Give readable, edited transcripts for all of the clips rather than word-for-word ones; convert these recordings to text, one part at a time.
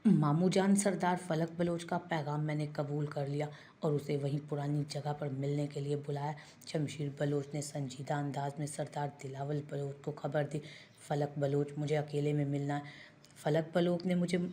मामू जान, सरदार फलक बलोच का पैगाम मैंने कबूल कर लिया और उसे वहीं पुरानी जगह पर मिलने के लिए बुलाया। शमशीर बलोच ने संजीदा अंदाज में सरदार दिलावर बलोच को खबर दी। फलक बलोच, मुझे अकेले में मिलना है। फलक बलोच ने मुझे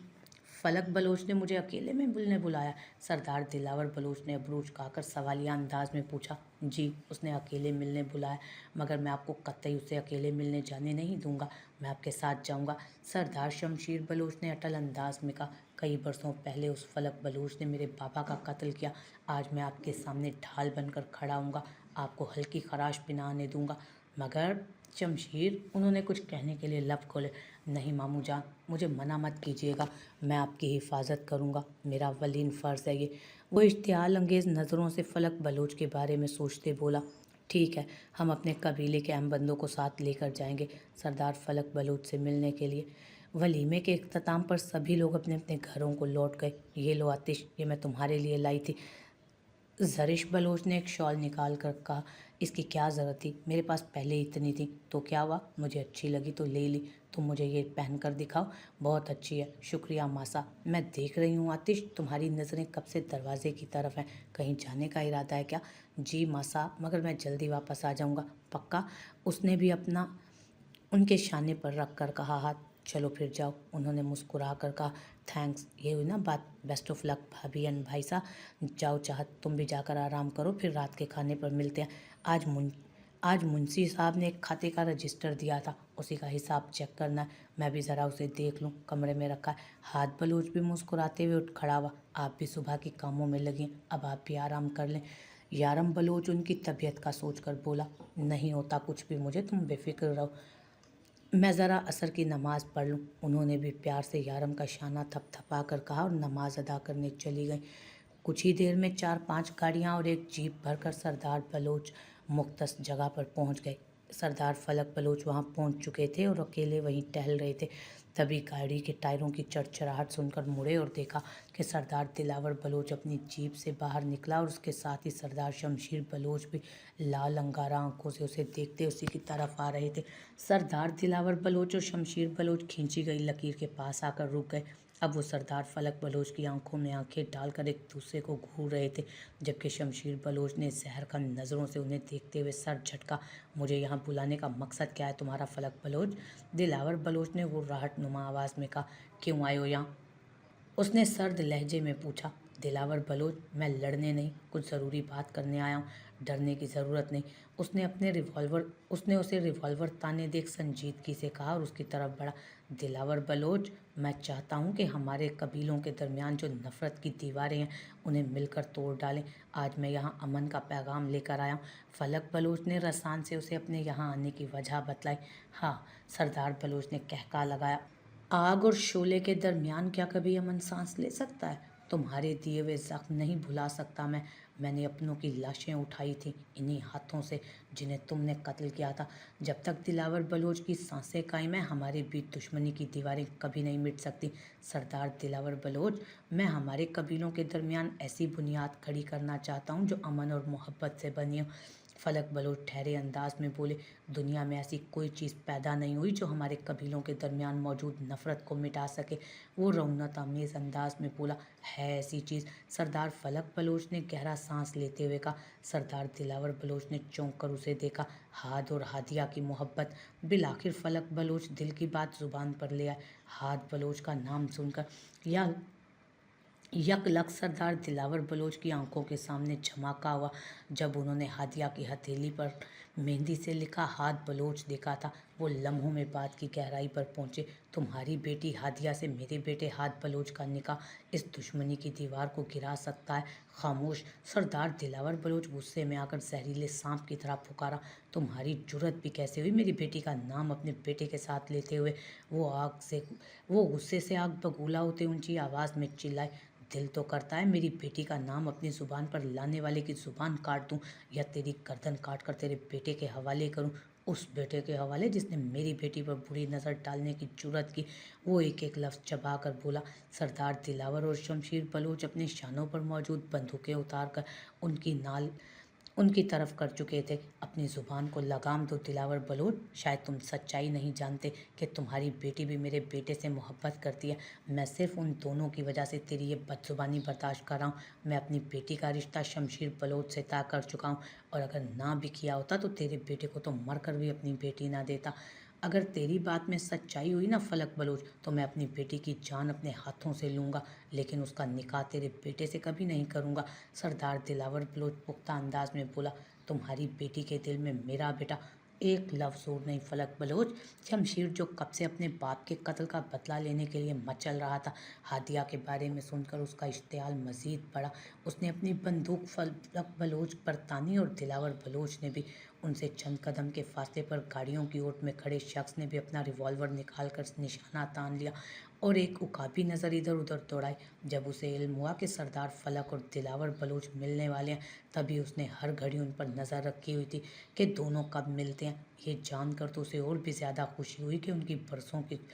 फलक बलोच ने मुझे अकेले में मिलने बुलाया। सरदार दिलावर बलोच ने अबरूज खाकर सवालिया अंदाज में पूछा। जी, उसने अकेले मिलने बुलाया, मगर मैं आपको कतई उसे अकेले मिलने जाने नहीं दूंगा। मैं आपके साथ जाऊंगा। सरदार शमशीर बलोच ने अटल अंदाज में कहा। कई बरसों पहले उस फलक बलोच ने मेरे पापा का कत्ल किया। आज मैं आपके सामने ढाल बनकर खड़ा हूँगा, आपको हल्की खराश भी ना आने दूंगा। मगर शमशीर, उन्होंने कुछ कहने के लिए लब खोले। नहीं मामू जान, मुझे मना मत कीजिएगा, मैं आपकी हिफाजत करूँगा, मेरा अव्वलीन फ़र्ज़ है ये। वो इश्तियाल अंगेज़ नज़रों से फलक बलोच के बारे में सोचते बोला। ठीक है, हम अपने कबीले के अहम बंदों को साथ लेकर जाएंगे सरदार फलक बलोच से मिलने के लिए। वलीमे के इख्तिताम पर सभी लोग अपने अपने घरों को लौट गए। ये लो आतिश, ये मैं तुम्हारे लिए लाई थी। ज़रिश बलोच ने एक शॉल निकाल कर कहा। इसकी क्या ज़रूरत थी, मेरे पास पहले ही इतनी थी। तो क्या हुआ, मुझे अच्छी लगी तो ले ली। तुम मुझे ये पहन कर दिखाओ, बहुत अच्छी है। शुक्रिया मासा। मैं देख रही हूँ आतिश, तुम्हारी नज़रें कब से दरवाजे की तरफ हैं। कहीं जाने का इरादा है क्या? जी मासा, मगर मैं जल्दी वापस आ जाऊँगा। पक्का? उसने भी अपना उनके शाने पर रख कर कहा हाथ। चलो फिर जाओ, उन्होंने मुस्कुरा कर कहा। थैंक्स, ये हुई ना बात। बेस्ट ऑफ लक भाभी एंड भाई साहब। जाओ चाहत, तुम भी जाकर आराम करो, फिर रात के खाने पर मिलते हैं। आज मुंशी साहब ने एक खाते का रजिस्टर दिया था, उसी का हिसाब चेक करना है। मैं भी ज़रा उसे देख लूँ, कमरे में रखा है। हाथ बलोच भी मुस्कुराते हुए उठ खड़ा हुआ। आप भी सुबह के कामों में लगी, अब आप भी आराम कर लें। यारम बलोच उनकी तबीयत का सोच कर बोला। नहीं होता कुछ भी मुझे, तुम बेफिक्र रहो, मैं ज़रा असर की नमाज़ पढ़ लूँ। उन्होंने भी प्यार से यारम का शाना थपथपा कर कहा और नमाज अदा करने चली गई। कुछ ही देर में 4-5 गाड़ियाँ और एक जीप भरकर सरदार बलोच मुख्तस जगह पर पहुँच गए। सरदार फलक बलोच वहाँ पहुँच चुके थे और अकेले वहीं टहल रहे थे। तभी गाड़ी के टायरों की चरचराहट सुनकर मुड़े और देखा कि सरदार दिलावर बलोच अपनी जीप से बाहर निकला और उसके साथ ही सरदार शमशीर बलोच भी लाल अंगारा आंखों से उसे देखते उसी की तरफ आ रहे थे। सरदार दिलावर बलोच और शमशीर बलोच खींची गई लकीर के पास आकर रुक गए। अब वो सरदार फलक बलोच की आंखों में आंखें डालकर एक दूसरे को घूर रहे थे, जबकि शमशीर बलोच ने जहर का नज़रों से उन्हें देखते हुए सर झटका। मुझे यहाँ बुलाने का मकसद क्या है तुम्हारा फलक बलोच? दिलावर बलोच ने वो राहत नुमा आवाज़ में कहा। क्यों आए हो यहाँ? उसने सर्द लहजे में पूछा। दिलावर बलोच, मैं लड़ने नहीं, कुछ ज़रूरी बात करने आया हूँ। डरने की ज़रूरत नहीं। उसने उसे रिवॉल्वर ताने देख संजीदगी से कहा और उसकी तरफ बढ़ा। दिलावर बलोच, मैं चाहता हूँ कि हमारे कबीलों के दरमियान जो नफ़रत की दीवारें हैं उन्हें मिलकर तोड़ डालें। आज मैं यहाँ अमन का पैगाम लेकर आया हूँ। फलक बलोच ने रसान से उसे अपने यहाँ आने की वजह बतलाई। हाँ, सरदार बलोच ने कहका लगाया। आग और शोले के दरमियान क्या कभी अमन सांस ले सकता है? तुम्हारे दिए हुए जख्म नहीं भुला सकता मैंने अपनों की लाशें उठाई थी इन्हीं हाथों से जिन्हें तुमने कत्ल किया था। जब तक दिलावर बलोच की सांसें कायम है, हमारे बीच दुश्मनी की दीवारें कभी नहीं मिट सकती। सरदार दिलावर बलोच, मैं हमारे कबीलों के दरमियान ऐसी बुनियाद खड़ी करना चाहता हूँ जो अमन और मोहब्बत से बनी हो। फलक बलोच ठहरे अंदाज में बोले। दुनिया में ऐसी कोई चीज़ पैदा नहीं हुई जो हमारे कबीलों के दरमियान मौजूद नफ़रत को मिटा सके। वो रौनक आमेज़ अंदाज में बोला। है ऐसी चीज़? सरदार फलक बलोच ने गहरा सांस लेते हुए कहा। सरदार दिलावर बलोच ने चौंक कर उसे देखा। हाद और हादिया की मोहब्बत। बिलाखिर फलक बलोच दिल की बात जुबान पर ले आए। हाद बलोच का नाम सुनकर या यकलक सरदार दिलावर बलोच की आंखों के सामने झमाका हुआ जब उन्होंने हादिया की हथेली पर मेहंदी से लिखा हाथ बलोच देखा था। वो लम्हों में बात की गहराई पर पहुंचे। तुम्हारी बेटी हादिया से मेरे बेटे हाथ बलोच का निकाह इस दुश्मनी की दीवार को गिरा सकता है। खामोश! सरदार दिलावर बलोच गुस्से में आकर जहरीले सांप की तरह पुकारा। तुम्हारी जुर्रत भी कैसे हुई मेरी बेटी का नाम अपने बेटे के साथ लेते हुए? वो गुस्से से आग बबूला होते ऊंची आवाज़ में चिल्लाए। दिल तो करता है मेरी बेटी का नाम अपनी ज़ुबान पर लाने वाले की ज़ुबान काट दूं या तेरी गर्दन काट कर तेरे बेटे के हवाले करूं, उस बेटे के हवाले जिसने मेरी बेटी पर बुरी नज़र डालने की जुर्रत की। वो एक एक लफ्ज़ चबा कर बोला। सरदार दिलावर और शमशीर बलोच अपने शानों पर मौजूद बंदूकें उतार कर उनकी तरफ कर चुके थे। अपनी ज़ुबान को लगाम दो दिलावर बलोच, शायद तुम सच्चाई नहीं जानते कि तुम्हारी बेटी भी मेरे बेटे से मोहब्बत करती है। मैं सिर्फ उन दोनों की वजह से तेरी ये बदजुबानी बर्दाश्त कर रहा हूँ। मैं अपनी बेटी का रिश्ता शमशीर बलोच से तय कर चुका हूँ, और अगर ना भी किया होता तो तेरे बेटे को तो मर कर भी अपनी बेटी ना देता। अगर तेरी बात में सच्चाई हुई ना फलक बलोच, तो मैं अपनी बेटी की जान अपने हाथों से लूँगा, लेकिन उसका निकाह तेरे बेटे से कभी नहीं करूँगा। सरदार दिलावर बलोच पुख्ता अंदाज में बोला, तुम्हारी बेटी के दिल में मेरा बेटा एक लफ्ज़ और नहीं फलक बलोच। शमशीर, जो कब से अपने बाप के कत्ल का बदला लेने के लिए मचल रहा था, हादिया के बारे में सुनकर उसका इश्तियाल मज़ीद बढ़ा। उसने अपनी बंदूक फलक बलोच पर तानी, और दिलावर बलोच ने भी। उनसे चंद कदम के फासले पर गाड़ियों की ओट में खड़े शख्स ने भी अपना रिवॉल्वर निकाल कर निशाना तान लिया और एक उकाबी नज़र इधर उधर दौड़ाई। जब उसे इल्म हुआ कि सरदार फलक और दिलावर बलोच मिलने वाले हैं, तभी उसने हर घड़ी उन पर नज़र रखी हुई थी कि दोनों कब मिलते हैं। ये जानकर तो उसे और भी ज़्यादा खुशी हुई कि उनकी बरसों की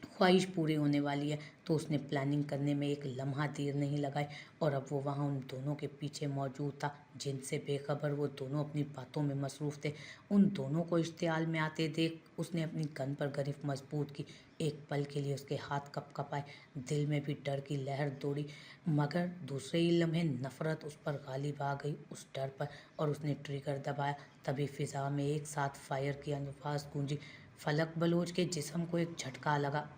ख्वाहिश पूरी होने वाली है। तो उसने प्लानिंग करने में एक लम्हा देर नहीं लगाई, और अब वो वहाँ उन दोनों के पीछे मौजूद था, जिनसे बेखबर वो दोनों अपनी बातों में मसरूफ़ थे। उन दोनों को इश्तियाल में आते देख उसने अपनी गन पर गिरफ्त मजबूत की। एक पल के लिए उसके हाथ कँपाए, दिल में भी डर की लहर दौड़ी, मगर दूसरे ही लम्हे नफ़रत उस पर गालिब आ गई, उस डर पर, और उसने ट्रिगर दबाया। तभी फिज़ा में एक साथ फायर की आवाज़ गूंजी। फलक बलोच के जिस्म को एक झटका लगा।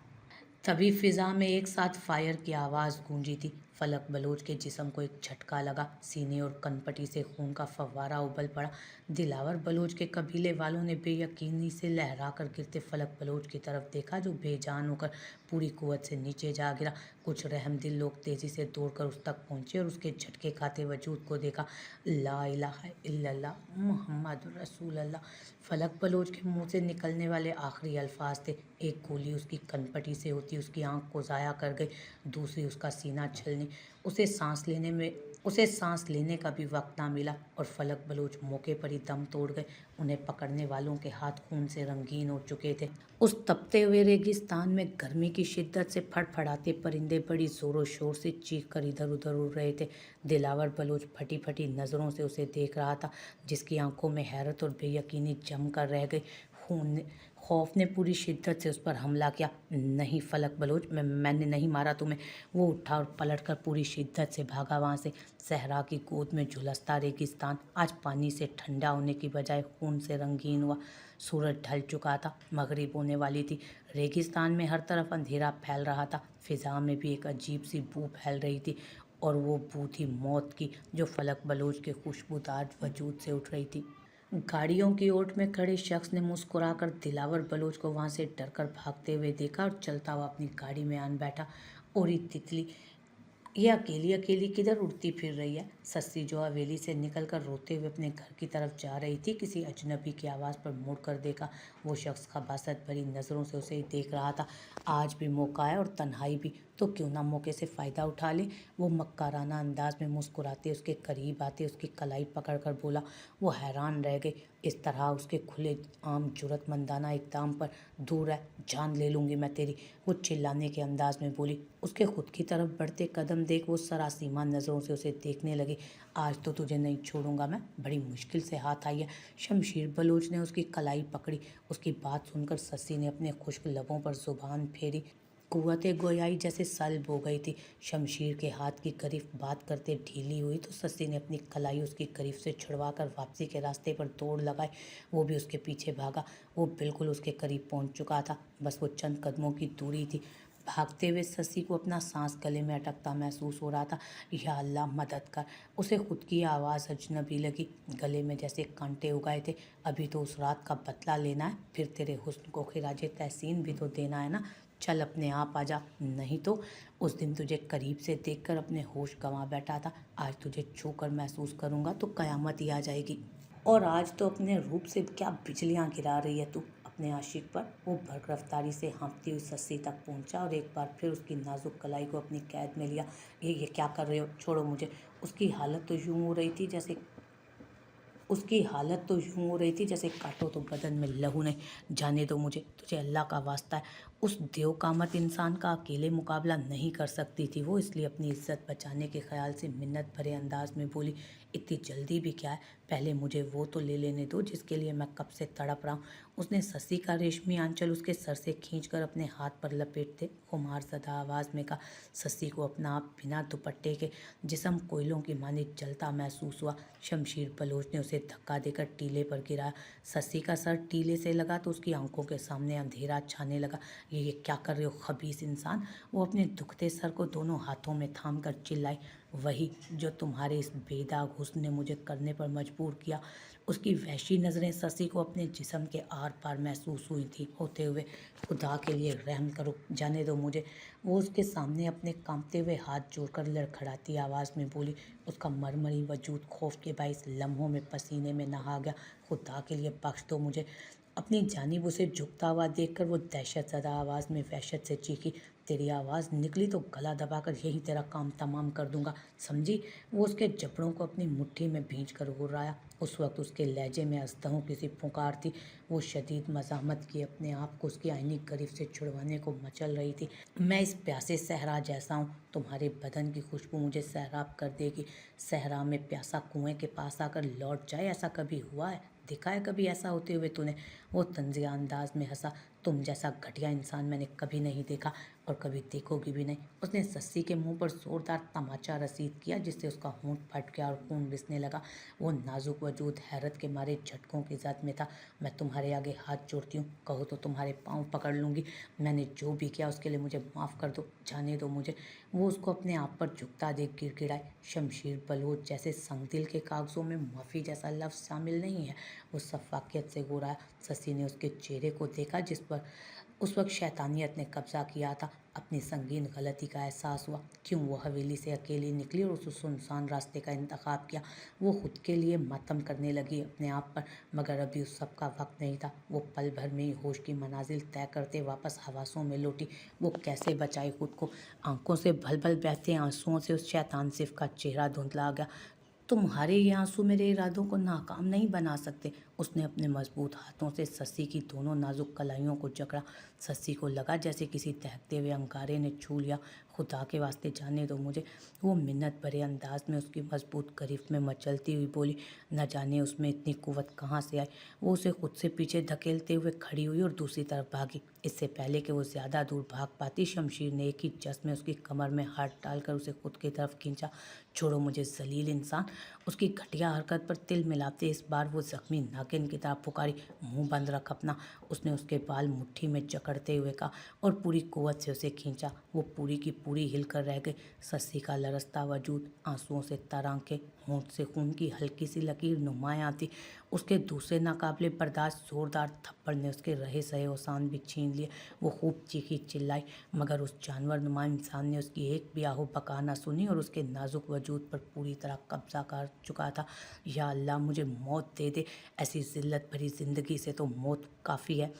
तभी फिजा में एक साथ फायर की आवाज़ गूंजी थी। फलक बलोच के जिस्म को एक झटका लगा, सीने और कनपटी से खून का फव्वारा उबल पड़ा। दिलावर बलोच के कबीले वालों ने बेयकीनी से लहरा कर गिरते फलक बलोच की तरफ देखा, जो बेजान होकर पूरी कुव्वत से नीचे जा गिरा। कुछ रहमदिल लोग तेज़ी से दौड़कर उस तक पहुंचे और उसके झटके खाते वजूद को देखा। ला इलाहा इल्लल्लाह मुहम्मद रसूल अल्लाह, फलक बलोच के मुंह से निकलने वाले आखिरी अल्फाज थे। एक गोली उसकी कनपटी से होती उसकी आंख को ज़ाया कर गई, दूसरी उसका सीना छलनी। उसे सांस लेने का भी वक्त ना मिला, और फलक बलोच मौके पर ही दम तोड़ गए। उन्हें पकड़ने वालों के हाथ खून से रंगीन हो चुके थे। उस तपते हुए रेगिस्तान में गर्मी की शिद्दत से फड़फड़ाते परिंदे बड़ी जोरों शोर से चीख कर इधर उधर उड़ रहे थे। दिलावर बलोच फटी फटी नज़रों से उसे देख रहा था, जिसकी आंखों में हैरत और बेयकीनी जम कर रह गई। खौफ ने पूरी शिद्दत से उस पर हमला किया। नहीं फलक बलोच, मैंने नहीं मारा तुम्हें। वो उठा और पलटकर पूरी शिद्दत से भागा वहाँ से। सहरा की गोद में झुलसता रेगिस्तान आज पानी से ठंडा होने की बजाय खून से रंगीन हुआ। सूरज ढल चुका था, मगरिब होने वाली थी। रेगिस्तान में हर तरफ अंधेरा फैल रहा था। फिजा में भी एक अजीब सी बू फैल रही थी, और वो बू थी मौत की, जो फलक बलोच के खुशबूदार वजूद से उठ रही थी। गाड़ियों की ओट में खड़े शख्स ने मुस्कुराकर दिलावर बलोच को वहां से डरकर भागते हुए देखा, और चलता हुआ अपनी गाड़ी में आन बैठा। और ये तितली, ये अकेली अकेली किधर उड़ती फिर रही है? सस्सी, जो हवेली से निकलकर रोते हुए अपने घर की तरफ जा रही थी, किसी अजनबी की आवाज़ पर मुड़कर देखा। वो शख्स खबासत भरी नज़रों से उसे देख रहा था। आज भी मौका है, और तन्हाई भी, तो क्यों ना मौके से फ़ायदा उठा ले। वो मक्काराना अंदाज में मुस्कुराते उसके करीब आते उसकी कलाई पकड़कर बोला। वो हैरान रह गई, इस तरह उसके खुले आम जुर्रतमंदाना इक़दाम पर। दूर है, जान ले लूँगी मैं तेरी, वो चिल्लाने के अंदाज में बोली। उसके खुद की तरफ बढ़ते कदम देख वो सरासीमा नज़रों से उसे देखने लगी। आज तो तुझे नहीं छोड़ूंगा मैं, बड़ी मुश्किल से हाथ आई है। शमशीर बलोच ने उसकी कलाई पकड़ी। उसकी बात सुनकर सस्सी ने अपने खुश्क लबों पर जुबान फेरी। कुव्वते गोयाई जैसे सल्ब हो गई थी। शमशीर के हाथ की गिरफ्त बात करते ढीली हुई तो सस्सी ने अपनी कलाई उसकी गिरफ्त से छुड़वाकर वापसी के रास्ते पर दौड़ लगाई। वो भी उसके पीछे भागा। वो बिल्कुल उसके करीब पहुंच चुका था, बस वो चंद कदमों की दूरी थी। भागते हुए सस्सी को अपना सांस गले में अटकता महसूस हो रहा था। या अल्लाह मदद कर, उसे खुद की आवाज़ अजनबी लगी। गले में जैसे कांटे उगाए थे। अभी तो उस रात का बदला लेना है, फिर तेरे हुस्न को खिराज तहसीन भी तो देना है ना। चल अपने आप आ जा, नहीं तो उस दिन तुझे करीब से देखकर अपने होश गंवा बैठा था, आज तुझे छूकर महसूस करूँगा तो क़यामत ही आ जाएगी। और आज तो अपने रूप से क्या बिजलियाँ गिरा रही है तू अपने आशिक पर। वो भर रफ्तारी से हाँफती हुई सस्सी तक पहुंचा और एक बार फिर उसकी नाजुक कलाई को अपनी कैद में लिया। ये क्या कर रहे हो, छोड़ो मुझे। उसकी हालत तो यूं हो रही थी जैसे काटो तो बदन में लहू नहीं। जाने दो मुझे, तुझे अल्लाह का वास्ता है। उस देवकामत इंसान का अकेले मुकाबला नहीं कर सकती थी वो, इसलिए अपनी इज्जत बचाने के ख्याल से मिन्नत भरे अंदाज में बोली, इतनी जल्दी भी क्या है, पहले मुझे वो तो ले लेने दो जिसके लिए मैं कब से तड़प रहा हूँ। उसने ससी का रेशमी आंचल उसके सर से खींचकर अपने हाथ पर लपेटते खुमारज़दा आवाज़ में कहा। ससी को अपना आप बिना दुपट्टे के जिस्म कोयलों की मानित जलता महसूस हुआ। शमशीर बलोच ने उसे धक्का देकर टीले पर गिराया। ससी का सर टीले से लगा तो उसकी आंखों के सामने अंधेरा छाने लगा। ये क्या कर रहे हो खबीस इंसान? वो अपने दुखते सर को दोनों हाथों में थाम कर चिल्लाई। वही जो तुम्हारे इस बेदाग हुस्न ने मुझे करने पर मजबूर किया। उसकी वहशी नज़रें ससी को अपने जिस्म के आर पार महसूस हुई थी होते हुए। खुदा के लिए रहम करो, जाने दो मुझे। वो उसके सामने अपने कांपते हुए हाथ जोड़कर लड़खड़ाती आवाज़ में बोली। उसका मरमरी वजूद खौफ के बाइस लम्हों में पसीने में नहा गया। खुदा के लिए बख्श दो मुझे। अपनी जानिब उसे झुकता हुआ देखकर वो दहशत ज़दा आवाज़ में वहशत से चीखी, तेरी आवाज़ निकली तो गला दबाकर यही तेरा काम तमाम कर दूंगा, समझी? वो उसके जबड़ों को अपनी मुट्ठी में भींच कर घुर्राया। उस वक्त उसके लहजे में अस्तहों की सी पुकार थी। वो शदीद मज़ाहमत की अपने आप को उसकी आईनी गिरफ्त से छुड़वाने को मचल रही थी। मैं इस प्यासे सहरा जैसा हूँ, तुम्हारे बदन की खुशबू मुझे सैराब कर देगी। सहरा में प्यासा कुएं के पास आकर लौट जाए, ऐसा कभी हुआ है? देखा है कभी ऐसा होते हुए तूने? वो तंजिया अंदाज में हंसा। तुम जैसा घटिया इंसान मैंने कभी नहीं देखा और कभी देखोगी भी नहीं। उसने सस्सी के मुंह पर जोरदार तमाचा रसीद किया जिससे उसका होंठ फट गया और खून रिसने लगा। वो नाजुक वजूद हैरत के मारे झटकों की जद में था। मैं तुम्हारे आगे हाथ जोड़ती हूँ, कहो तो तुम्हारे पाँव पकड़ लूँगी। मैंने जो भी किया उसके लिए मुझे माफ़ कर दो, जाने दो मुझे। वो उसको अपने आप पर झुकता देख गिड़गिड़ाए। शमशीर बलोच जैसे संगदिल के कागजों में माफ़ी जैसा लफ्ज़ शामिल नहीं है। वो सफाकियत से गोराया। ससी ने उसके चेहरे को देखा जिस पर उस वक्त शैतानियत ने कब्जा किया था। अपनी संगीन गलती का एहसास हुआ। क्यों वो हवेली से अकेली निकली और उस सुनसान रास्ते का इंतखाब किया? वो खुद के लिए मातम करने लगी अपने आप पर, मगर अभी उस सब का वक्त नहीं था। वो पल भर में ही होश की मनाजिल तय करते वापस हवासों में लौटी। वो कैसे बचाए खुद को? आंखों से भल भल बहते आंसुओं से उस शैतान सिफ का चेहरा धुंधला गया। तुम्हारे ये आंसू मेरे इरादों को नाकाम नहीं बना सकते। उसने अपने मजबूत हाथों से सस्सी की दोनों नाजुक कलाइयों को जकड़ा। सस्सी को लगा जैसे किसी दहकते हुए अंगारे ने छू लिया। खुदा के वास्ते जाने दो मुझे। वो मिन्नत भरे अंदाज में उसकी मजबूत गिरफ्त में मचलती हुई बोली। न जाने उसमें इतनी कुव्वत कहाँ से आई। वो उसे खुद से पीछे धकेलते हुए खड़ी हुई और दूसरी तरफ भागी। इससे पहले कि वो ज़्यादा दूर भाग पाती, शमशीर ने एक ही जस में उसकी कमर में हाथ डालकर उसे खुद की तरफ खींचा। छोड़ो मुझे जलील इंसान। उसकी घटिया हरकत पर तिल मिलाते इस बार वो जख्मी नागिन की तरह पुकारी, मुंह बंद रख अपना। उसने उसके बाल मुट्ठी में जकड़ते हुए कहा और पूरी कुव्वत से उसे खींचा। वो पूरी की पूरी हिलकर रह गई। सस्सी का लरसता वजूद, आंसुओं से तर आंखें, होंठ से खून की हल्की सी लकीर नुमायां थी। उसके दूसरे नाकाबिले बर्दाश्त जोरदार थप्पड़ ने उसके रहे सहे ओसान भी छीन लिए। वो खूब चीखी चिल्लाई, मगर उस जानवर नुमा इंसान ने उसकी एक भी आहो बका ना सुनी और उसके नाजुक वजूद पर पूरी तरह कब्जा कर चुका था। या अल्लाह मुझे मौत दे दे, ऐसी जिल्लत भरी ज़िंदगी से तो मौत काफ़ी है।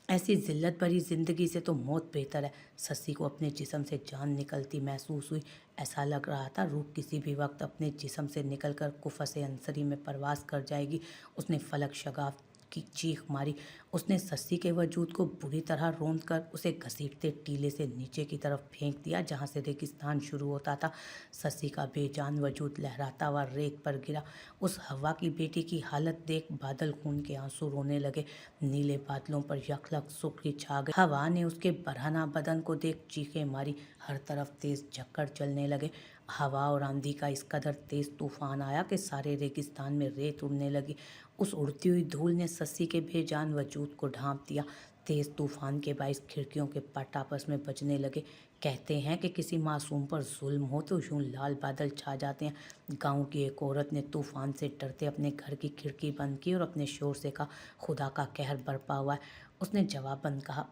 ऐसी जिल्लत भरी ज़िंदगी से तो मौत बेहतर है। सस्सी को अपने जिस्म से जान निकलती महसूस हुई। ऐसा लग रहा था रूह किसी भी वक्त अपने जिस्म से निकलकर कुफस अंसरी में परवास कर जाएगी। उसने फलक शगाफ की चीख मारी। उसने सस्सी के वजूद को बुरी तरह रौंद कर उसे घसीटते टीले से नीचे की तरफ फेंक दिया जहाँ से रेगिस्तान शुरू होता था। सस्सी का बेजान वजूद लहराता हुआ रेत पर गिरा। उस हवा की बेटी की हालत देख बादल खून के आंसू रोने लगे। नीले बादलों पर यखलक सुर्खी छा गई। हवा ने उसके बरहना बदन को देख चीखें मारी। हर तरफ तेज झक्कड़ चलने लगे। हवा और आंधी का इस कदर तेज तूफान आया कि सारे रेगिस्तान में रेत उड़ने लगी। उस उड़ती हुई धूल ने सस्सी के बेजान वजूद को ढांप दिया। तेज तूफान के बाइस खिड़कियों के पट आपस में बजने लगे। कहते हैं कि किसी मासूम पर जुल्म हो तो यूं लाल बादल छा जाते हैं। गांव की एक औरत ने तूफान से डरते अपने घर की खिड़की बंद की और अपने शोर से कहा, खुदा का कहर बरपा हुआ है। उसने जवाबन कहा,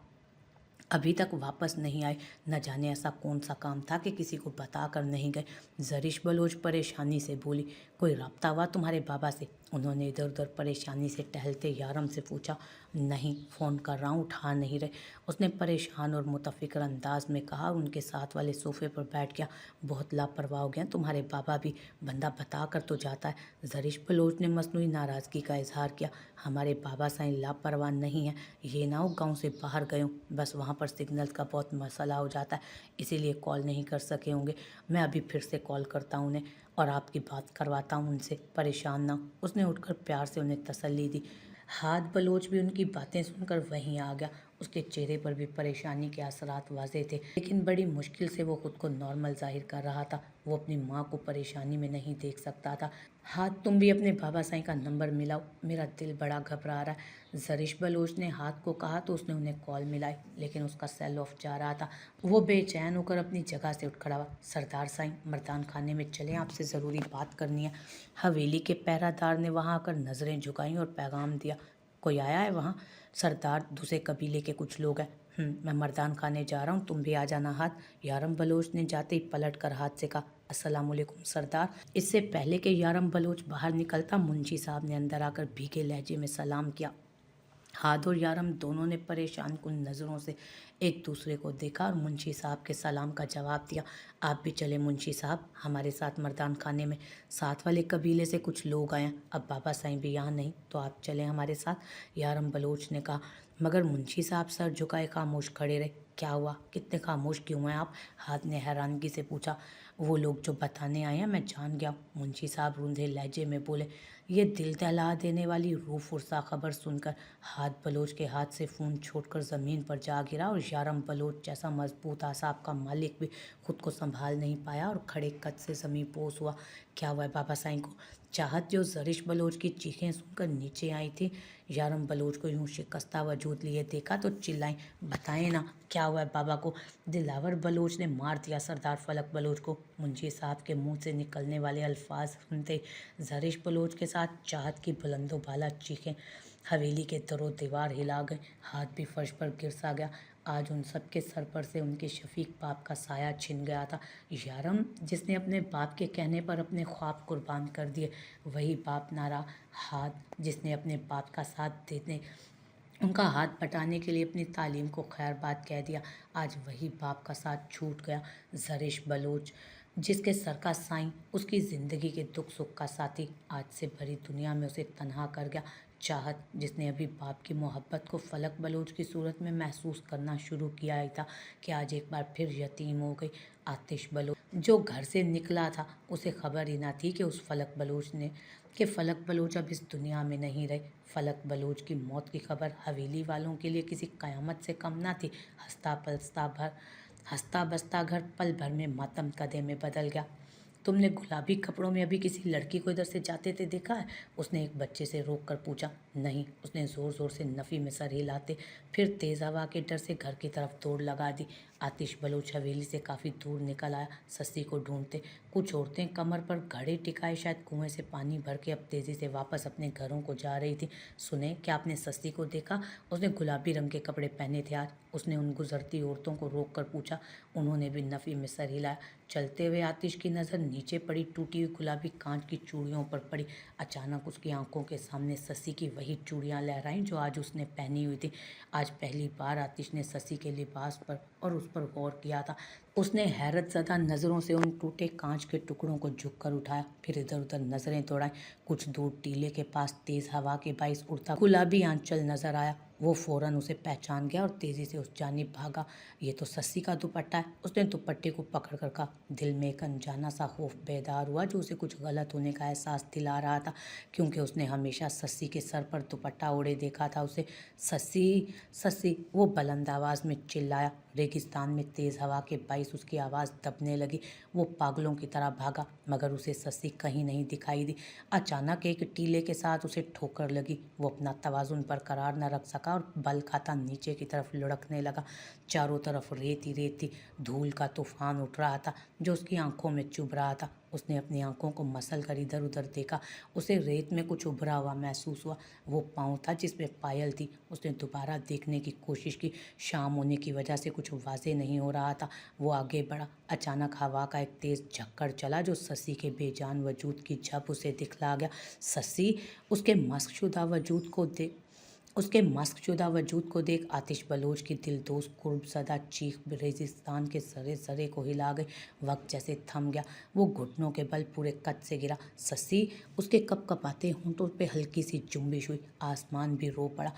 अभी तक वापस नहीं आए। न जाने ऐसा कौन सा काम था कि किसी को बता कर नहीं गए। जरिश बलोच परेशानी से बोली, कोई राब्ता हुआ तुम्हारे बाबा से? उन्होंने इधर उधर परेशानी से टहलते यारम से पूछा। नहीं, फ़ोन कर रहा हूँ, उठा नहीं रहे। उसने परेशान और मुतफिकर अंदाज में कहा। उनके साथ वाले सोफे पर बैठ गया। बहुत लापरवाह हो गया तुम्हारे बाबा भी, बंदा बता कर तो जाता है। ज़रिश बलोच ने मसनूई नाराज़गी का इजहार किया। हमारे बाबा साईं लापरवाह नहीं है, ये ना हो गाँव से बाहर गए हों, बस वहाँ पर सिग्नल का बहुत मसला हो जाता है, इसीलिए कॉल नहीं कर सके होंगे। मैं अभी फिर से कॉल करता हूँ उन्हें और आपकी बात करवाता हूँ उनसे, परेशान ना हो। उसने उठकर प्यार से उन्हें तसल्ली दी। हाथ बलोच भी उनकी बातें सुनकर वहीं आ गया। उसके चेहरे पर भी परेशानी के असरात वाज़ेह थे, लेकिन बड़ी मुश्किल से वो खुद को नॉर्मल जाहिर कर रहा था। वो अपनी माँ को परेशानी में नहीं देख सकता था। हाथ, तुम भी अपने बाबा साईं का नंबर मिलाओ, मेरा दिल बड़ा घबरा रहा है। ज़रिश बलोच ने हाथ को कहा तो उसने उन्हें कॉल मिलाई, लेकिन उसका सेल ऑफ जा रहा था। वो बेचैन होकर अपनी जगह से उठ खड़ा हुआ। सरदार साईं, मर्दान खाने में चलें, आपसे ज़रूरी बात करनी है। हवेली के पहरादार ने वहाँ आकर नज़रें झुकाईं और पैगाम दिया। कोई आया है वहाँ? सरदार, दूसरे कबीले के कुछ लोग हैं। मैं मर्दान खाने जा रहा हूँ, तुम भी आ जाना। हाथ, यारम बलोच ने जाते ही पलट कर हाथ से कहा, अस्सलाम वालेकुम सरदार। इससे पहले कि यारम बलोच बाहर निकलता, मुंशी साहब ने अंदर आकर भीगे लहजे में सलाम किया। हाथ और यारम दोनों ने परेशान कुन नज़रों से एक दूसरे को देखा और मुंशी साहब के सलाम का जवाब दिया। आप भी चले मुंशी साहब, हमारे साथ मर्दान खाने में। साथ वाले कबीले से कुछ लोग आए हैं, अब बाबा साईं भी यहाँ नहीं, तो आप चलें हमारे साथ, यारम बलोच ने कहा। मगर मुंशी साहब सर झुकाए खामोश खड़े रहे। क्या हुआ, कितने खामोश क्यों हैं आप? हाथ ने हैरानगी से पूछा। वो लोग जो बताने आए हैं मैं जान गया, मुंशी साहब रूंधे लहजे में बोले। ये दिल दहला देने वाली रूह फुर्सा खबर सुनकर हाथ बलोच के हाथ से फ़ोन छोड़कर ज़मीन पर जा गिरा और यारम बलोच जैसा मजबूत आसाब का मालिक भी खुद को संभाल नहीं पाया और खड़े कद से ज़मीन पोस हुआ। क्या हुआ है बाबा साईं को? चाहत, जो ज़रिश बलोच की चीखें सुनकर नीचे आई थी, यारम बलोच को यूं शिकस्ता वजूद लिए देखा तो चिल्लाई, बताएं ना क्या हुआ है बाबा को? दिलावर बलोच ने मार दिया सरदार फलक बलोच को। मुंशी साहब के मुंह से निकलने वाले अल्फाज सुनते ज़रिश बलोच के साथ चाहत की बुलंदो बाला चीखें हवेली के दरो दीवार हिला गए। हाथ भी फर्श पर गिर सा गया। आज उन सब के सर पर से उनके शफीक बाप का साया छिन गया था। यारम, जिसने अपने बाप के कहने पर अपने ख्वाब कुर्बान कर दिए, वही बाप ना रहा। हाथ, जिसने अपने बाप का साथ देने, उनका हाथ बटाने के लिए अपनी तालीम को खैर बात कह दिया, आज वही बाप का साथ छूट गया। ज़रिश बलोच, जिसके सर का साईं उसकी ज़िंदगी के दुख सुख का साथी, आज से भरी दुनिया में उसे तन्हा कर गया। चाहत, जिसने अभी बाप की मोहब्बत को फलक बलोच की सूरत में महसूस करना शुरू किया ही था, कि आज एक बार फिर यतीम हो गई। आतिश बलोच, जो घर से निकला था, उसे खबर ही ना थी कि फलक बलोच अब इस दुनिया में नहीं रहे। फलक बलोच की मौत की खबर हवेली वालों के लिए किसी कयामत से कम ना थी। हंसता बसता घर पल भर में मातम कदे में बदल गया। तुमने गुलाबी कपड़ों में अभी किसी लड़की को इधर से जाते थे देखा है? उसने एक बच्चे से रोक कर पूछा। नहीं, उसने ज़ोर ज़ोर से नफ़ी में सर हिलाते फिर तेज़ हवा के डर से घर की तरफ दौड़ लगा दी। आतिश बलोच हवेली से काफ़ी दूर निकल आया, सस्सी को ढूंढते। कुछ औरतें कमर पर घड़े टिकाए शायद कुएं से पानी भर के अब तेज़ी से वापस अपने घरों को जा रही थी। सुने, क्या आपने सस्सी को देखा? उसने गुलाबी रंग के कपड़े पहने थे आज, उसने उन गुजरती औरतों को रोक कर पूछा। उन्होंने भी नफ़ी में सर हिलाया। चलते हुए आतिश की नज़र नीचे पड़ी टूटी हुई गुलाबी कांच की चूड़ियों पर पड़ी। अचानक उसकी आंखों के सामने सस्सी की वही चूड़ियां लहराईं जो आज उसने पहनी हुई थी। आज पहली बार आतिश ने सस्सी के लिबास पर और उस पर गौर किया था। उसने हैरत ज़दा नज़रों से उन टूटे कांच के टुकड़ों को झुककर उठाया, फिर इधर उधर नज़रें दौड़ाई। कुछ दूर टीले के पास तेज़ हवा के बाइस उड़ता गुलाबी आंचल नज़र आया। वो फौरन उसे पहचान गया और तेज़ी से उस जानिब भागा। ये तो सस्सी का दुपट्टा है। उसने दुपट्टे को पकड़ कर कहा। दिल में एक अनजाना सा खौफ बेदार हुआ जो उसे कुछ गलत होने का एहसास दिला रहा था, क्योंकि उसने हमेशा सस्सी के सर पर दुपट्टा ओढ़े देखा था उसे। सस्सी, सस्सी, वो बुलंद आवाज़ में चिल्लाया। रेगिस्तान में तेज़ हवा के बाइस उसकी आवाज़ दबने लगी। वो पागलों की तरह भागा, मगर उसे सस्सी कहीं नहीं दिखाई दी। अचानक एक टीले के साथ उसे ठोकर लगी। वो अपना तवाज़ुन बरकरार न रख सका और बल खाता नीचे की तरफ लुढ़कने लगा। चारों तरफ रेत ही रेत थी। धूल का तूफान उठ रहा था जो उसकी आंखों में चुभ रहा था। उसने अपनी आंखों को मसल कर इधर उधर देखा। उसे रेत में कुछ उभरा हुआ महसूस हुआ। वो पाँव था जिसमें पायल थी। उसने दोबारा देखने की कोशिश की। शाम होने की वजह से कुछ वाजे नहीं हो रहा था। वो आगे बढ़ा। अचानक हवा का एक तेज झक्कड़ चला जो शशि के बेजान वजूद की झप उसे दिखला गया। शशि! उसके मस्कशुदा वजूद को देख आतिश बलोच की दिलदोज कुर्बसदा चीख रेगिस्तान के सरे सरे को हिला गई। वक्त जैसे थम गया। वो घुटनों के बल पूरे कद से गिरा। शशि! उसके कपकपाते होंठों पे हल्की सी जुम्बिश हुई। आसमान भी रो पड़ा।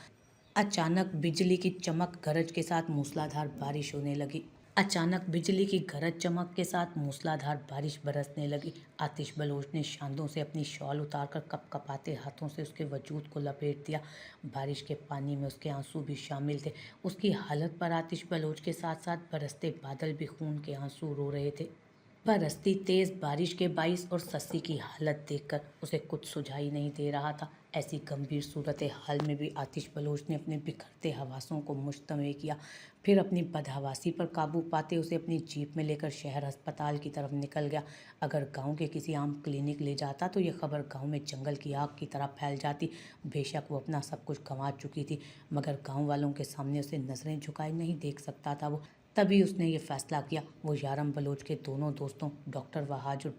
अचानक बिजली की चमक गरज के साथ मूसलाधार बारिश होने लगी। अचानक बिजली की गरज चमक के साथ मूसलाधार बारिश बरसने लगी। आतिश बलोच ने शांतों से अपनी शॉल उतारकर कपकपाते हाथों से उसके वजूद को लपेट दिया। बारिश के पानी में उसके आंसू भी शामिल थे। उसकी हालत पर आतिश बलोच के साथ साथ बरसते बादल भी खून के आंसू रो रहे थे। बरसती तेज बारिश के बाइस और शशि की हालत देखकर उसे कुछ सुझाई नहीं दे रहा था। ऐसी गंभीर सूरत हाल में भी आतिश बलोच ने अपने बिखरते हवासों को मुश्तमिल किया। फिर अपनी बदहवासी पर काबू पाते उसे अपनी जीप में लेकर शहर अस्पताल की तरफ निकल गया। अगर गांव के किसी आम क्लिनिक ले जाता तो यह खबर गांव में जंगल की आग की तरह फैल जाती। बेशक वो अपना सब कुछ गंवा चुकी थी, मगर गांव वालों के सामने उसे नजरें झुकाए नहीं देख सकता था वो। तभी उसने ये फैसला किया। वो यारम बलोच के दोनों दोस्तों डॉक्टर वहाज और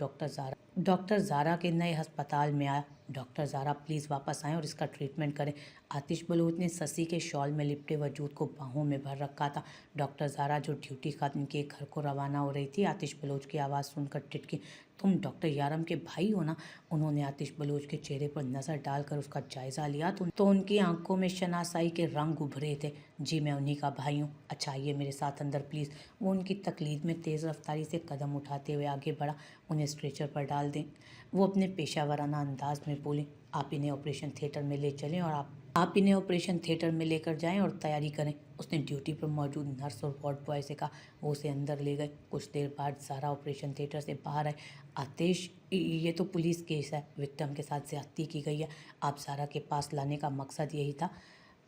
डॉक्टर ज़ारा के नए अस्पताल में आया। डॉक्टर ज़ारा प्लीज़ वापस आएँ और इसका ट्रीटमेंट करें। आतिश बलोच ने शशि के शॉल में लिपटे वजूद को बाहों में भर रखा था। डॉक्टर ज़ारा जो ड्यूटी खत्म के घर को रवाना हो रही थी, आतिश बलोच की आवाज़ सुनकर टिटकी। तुम डॉक्टर यारम के भाई हो ना? उन्होंने आतिश बलोच के चेहरे पर नज़र डालकर उसका जायज़ा लिया तो उनकी आंखों में शनासाई के रंग उभरे थे। जी मैं उन्हीं का भाई हूँ। अच्छा आइए मेरे साथ अंदर प्लीज़। वो उनकी तकलीद में तेज़ रफ्तारी से कदम उठाते हुए आगे बढ़ा। उन्हें स्ट्रेचर पर डाल दें। वो अपने पेशावराना अंदाज में बोले, आप इन्हें ऑपरेशन थिएटर में ले चलें और आप इन्हें ऑपरेशन थिएटर में लेकर जाएं और तैयारी करें। उसने ड्यूटी पर मौजूद नर्स और वार्ड बॉय से कहा। वो उसे अंदर ले गए। कुछ देर बाद सारा ऑपरेशन थिएटर से बाहर आए। आतिश, ये तो पुलिस केस है, विक्टिम के साथ ज्यादती की गई है। आप सारा के पास लाने का मकसद यही था?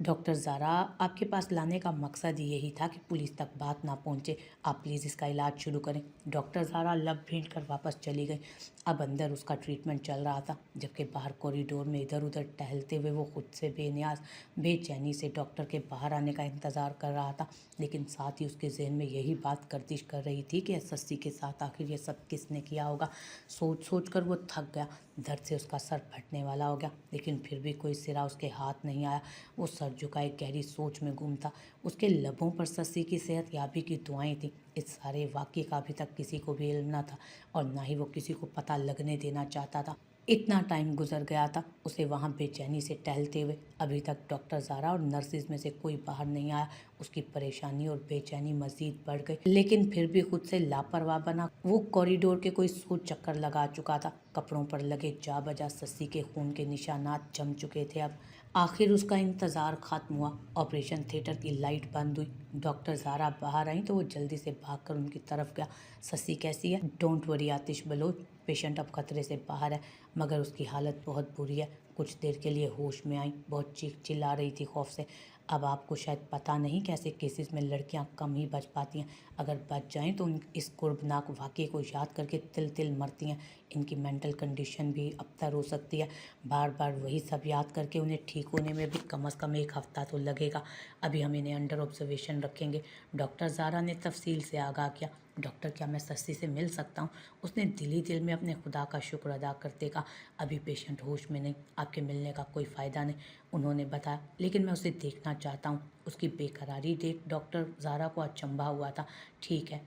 डॉक्टर ज़ारा, आपके पास लाने का मकसद यही था कि पुलिस तक बात ना पहुंचे। आप प्लीज़ इसका इलाज शुरू करें। डॉक्टर ज़ारा लब भेंट कर वापस चली गई। अब अंदर उसका ट्रीटमेंट चल रहा था, जबकि बाहर कॉरिडोर में इधर उधर टहलते हुए वो खुद से बेनियाज बेचैनी से डॉक्टर के बाहर आने का इंतज़ार कर रहा था। लेकिन साथ ही उसके जहन में यही बात गर्दिश कर रही थी कि शशि के साथ आखिर ये सब किसने किया होगा। सोच सोच कर वो थक गया। दर्द से उसका सर फटने वाला हो गया, लेकिन फिर भी कोई सिरा उसके हाथ नहीं आया। वो सर झुकाए गहरी सोच में गुम था। उसके लबों पर शशि की सेहत याबी की दुआएं थी। इस सारे वाक़ये का अभी तक किसी को भी इल्म न था और ना ही वो किसी को पता लगने देना चाहता था। इतना टाइम गुजर गया था उसे वहाँ बेचैनी से टहलते हुए। अभी तक डॉक्टर ज़ारा और नर्सिस में से कोई बाहर नहीं आया। उसकी परेशानी और बेचैनी मजीद बढ़ गई, लेकिन फिर भी खुद से लापरवाह बना वो कॉरिडोर के कोई 100 चक्कर लगा चुका था। कपड़ों पर लगे जा बजा शशि के खून के निशानात जम चुके थे। अब आखिर उसका इंतज़ार खत्म हुआ। ऑपरेशन थिएटर की लाइट बंद हुई। डॉक्टर ज़ारा बाहर आई तो वो जल्दी से भागकर उनकी तरफ गया। शशि कैसी है? Don't worry Atish Baloch, patient अब खतरे से बाहर है, मगर उसकी हालत बहुत बुरी है। कुछ देर के लिए होश में आई, बहुत चीख चिल्ला रही थी खौफ से। अब आपको शायद पता नहीं कैसे केसेस में लड़कियां कम ही बच पाती हैं। अगर बच जाएं तो इस कुर्बनाक वाक़ये को याद करके तिल तिल मरती हैं। इनकी मेंटल कंडीशन भी अबतर हो सकती है। बार बार वही सब याद करके उन्हें ठीक होने में भी कम से कम 1 हफ्ता तो लगेगा। अभी हम इन्हें अंडर ऑब्जर्वेशन रखेंगे। डॉक्टर ज़ारा ने तफसील से आगाह किया। डॉक्टर, क्या मैं शशि से मिल सकता हूँ? उसने दिल ही दिल में अपने खुदा का शुक्र अदा करते कहा। अभी पेशेंट होश में नहीं, आपके मिलने का कोई फ़ायदा नहीं, उन्होंने बताया, लेकिन मैं उसे देखना चाहता हूँ। उसकी बेकरारी देख डॉक्टर ज़ारा को अचंभा हुआ था। ठीक है,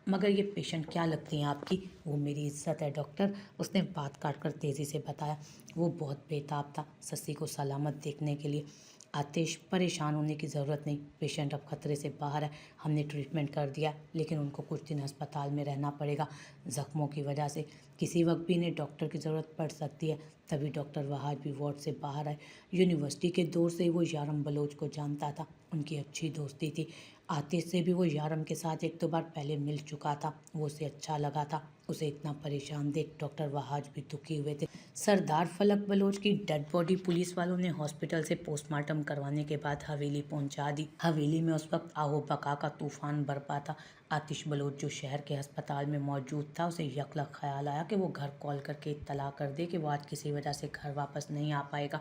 मगर ये पेशेंट क्या लगती हैं आपकी? वो मेरी इज्जत है डॉक्टर, उसने बात काटकर तेज़ी से बताया। वो बहुत बेताब था शशि को सलामत देखने के लिए। आतिश, परेशान होने की ज़रूरत नहीं, पेशेंट अब खतरे से बाहर है। हमने ट्रीटमेंट कर दिया, लेकिन उनको कुछ दिन अस्पताल में रहना पड़ेगा ज़ख्मों की वजह से। किसी वक्त भी इन्हें डॉक्टर की ज़रूरत पड़ सकती है। तभी डॉक्टर वहाज भी वार्ड से बाहर आए। यूनिवर्सिटी के दौर से वो यारम बलोच को जानता था, उनकी अच्छी दोस्ती थी। आतिश से भी वो यारम के साथ 1-2 बार पहले मिल चुका था। वो उसे अच्छा लगा था। उसे इतना परेशान देख डॉक्टर वहाज भी दुखी हुए थे। सरदार फलक बलोच की डेड बॉडी पुलिस वालों ने हॉस्पिटल से पोस्टमार्टम करवाने के बाद हवेली पहुंचा दी। हवेली में उस वक्त आहो बका का तूफान बरपा था। आतिश बलोच जो शहर के अस्पताल में मौजूद था, उसे यकलक ख्याल आया कि वो घर कॉल करके इत्तला कर दे कि वो आज किसी वजह से घर वापस नहीं आ पाएगा।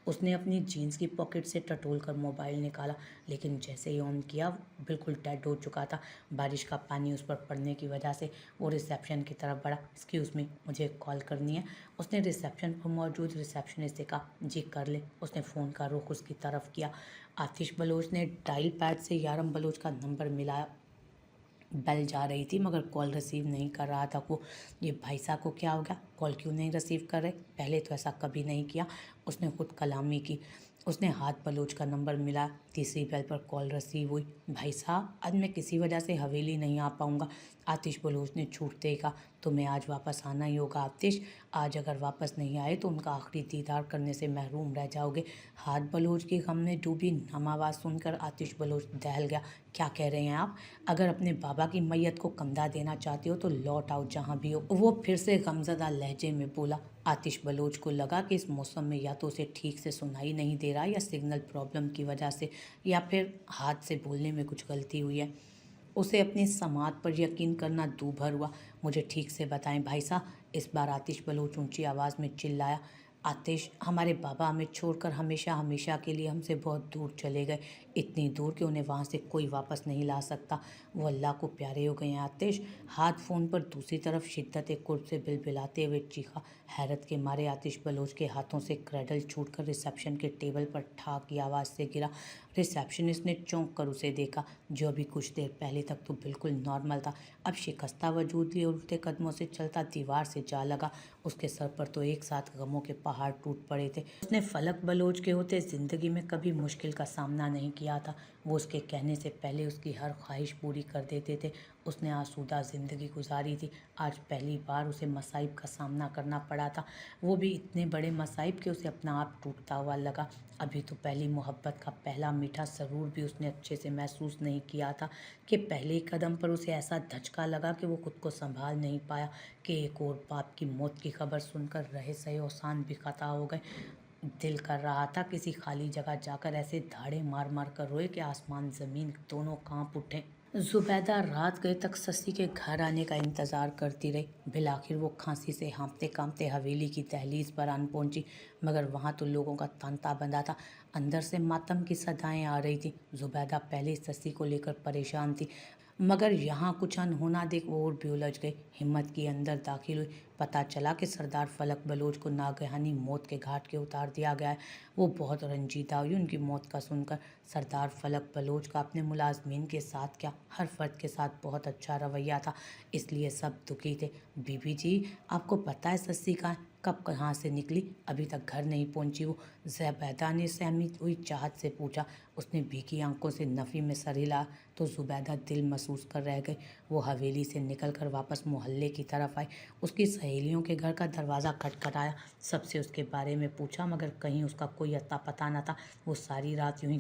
उसने अपनी जीन्स की पॉकेट से टटोल कर मोबाइल निकाला, लेकिन जैसे ही ऑन किया बिल्कुल डेड हो चुका था। बारिश का पानी उस पर पड़ने की वजह से वो रिसेप्शन की तरफ बढ़ा। एक्सक्यूज़ मी, मुझे कॉल करनी है। उसने रिसेप्शन पर मौजूद रिसेप्शनिस्ट से कहा, जी कर ले। उसने फ़ोन का रुख उसकी तरफ किया। आतिश बलोच ने डायल पैड से यारम बलोच का नंबर मिलाया। बेल जा रही थी मगर कॉल रिसीव नहीं कर रहा था वो। ये भाई साहब को क्या हो गया, कॉल क्यों नहीं रिसीव कर रहे? पहले तो ऐसा कभी नहीं किया। उसने खुद कलामी की। उसने हाथ बलोच का नंबर मिला। तीसरी बेल पर कॉल रिसीव हुई। भाई साहब, आज मैं किसी वजह से हवेली नहीं आ पाऊँगा। आतिश बलोच ने छूटते ही कहा, तुम्हें आज वापस आना ही होगा आतिश। आज अगर वापस नहीं आए तो उनका आखिरी दीदार करने से महरूम रह जाओगे। हाथ बलोच की गम में डूबी नम आवाज़ सुनकर आतिश बलोच दहल गया। क्या कह रहे हैं आप? अगर अपने बाबा की मैयत को कंधा देना चाहते हो तो लौट आओ जहाँ भी हो। वो फिर से गमज़दा लहजे में बोला। आतिश बलोच को लगा कि इस मौसम में या तो उसे ठीक से सुनाई नहीं दे रहा, या सिग्नल प्रॉब्लम की वजह से, या फिर हाथ से बोलने में कुछ गलती हुई है। उसे अपनी समात पर यकीन करना दूभर हुआ। मुझे ठीक से बताएं भाई साहब, इस बार आतिश बलोच ऊंची आवाज़ में चिल्लाया। आतिश, हमारे बाबा हमें छोड़कर हमेशा हमेशा के लिए हमसे बहुत दूर चले गए, इतनी दूर कि उन्हें वहाँ से कोई वापस नहीं ला सकता। वो अल्लाह को प्यारे हो गए हैं आतिश। हाथ फ़ोन पर दूसरी तरफ शिद्दत कुर्ब से बिलबिलाते हुए चीखा। हैरत के मारे आतिश बलोच के हाथों से क्रेडल छूटकर रिसेप्शन के टेबल पर ठाक की आवाज़ से गिरा। रिसेप्शनिस्ट ने चौंक कर उसे देखा, जो अभी कुछ देर पहले तक तो बिल्कुल नॉर्मल था, अब शिकस्ता वजूद लिए उल्टे कदमों से चलता दीवार से जा लगा। उसके सर पर तो एक साथ गमों के पहाड़ टूट पड़े थे। उसने फलक बलोच के होते ज़िंदगी में कभी मुश्किल का सामना नहीं किया था। वो उसके कहने से पहले उसकी हर ख्वाहिश पूरी कर देते थे। उसने आसूदा ज़िंदगी गुजारी थी। आज पहली बार उसे मसाइब का सामना करना पड़ा था, वो भी इतने बड़े मसाइब कि उसे अपना आप टूटता हुआ लगा। अभी तो पहली मोहब्बत का पहला मीठा सरूर भी उसने अच्छे से महसूस नहीं किया था कि पहले कदम पर उसे ऐसा धचका लगा कि वो खुद को संभाल नहीं पाया कि एक और बाप की मौत की खबर सुनकर रहे सहे औसान भी खता हो गए। दिल कर रहा था किसी खाली जगह जाकर ऐसे धाड़े मार मार कर रोए कि आसमान ज़मीन दोनों कांप उठें। जुबैदा रात गए तक सस्सी के घर आने का इंतज़ार करती रही। बिलाखिर वो खांसी से हाँफते कांपते हवेली की दहलीज पर आन पहुंची, मगर वहाँ तो लोगों का तांता बंधा था। अंदर से मातम की सदाएं आ रही थी। जुबैदा पहले सस्सी को लेकर परेशान थी, मगर यहाँ कुछ अनहोना देख वो और भी उलझ गई। हिम्मत की अंदर दाखिल हुई। पता चला कि सरदार फलक बलोच को नागहानी मौत के घाट के उतार दिया गया है। वो बहुत रंजीदा हुई उनकी मौत का सुनकर। सरदार फलक बलोच का अपने मुलाजमीन के साथ क्या, हर फर्द के साथ बहुत अच्छा रवैया था, इसलिए सब दुखी थे। बीबी जी, आपको पता है सस्सी कब कहाँ से निकली? अभी तक घर नहीं पहुंची वो। ज़ुबैदा ने सहमी हुई चाहत से पूछा। उसने भीगी आंखों से नफ़ी में सर हिलाया तो ज़ुबैदा दिल महसूस कर रह गई। वो हवेली से निकलकर वापस मोहल्ले की तरफ आई। उसकी सहेलियों के घर का दरवाज़ा खटखटाया। सबसे उसके बारे में पूछा, मगर कहीं उसका कोई अता पता न था। वो सारी रात यूं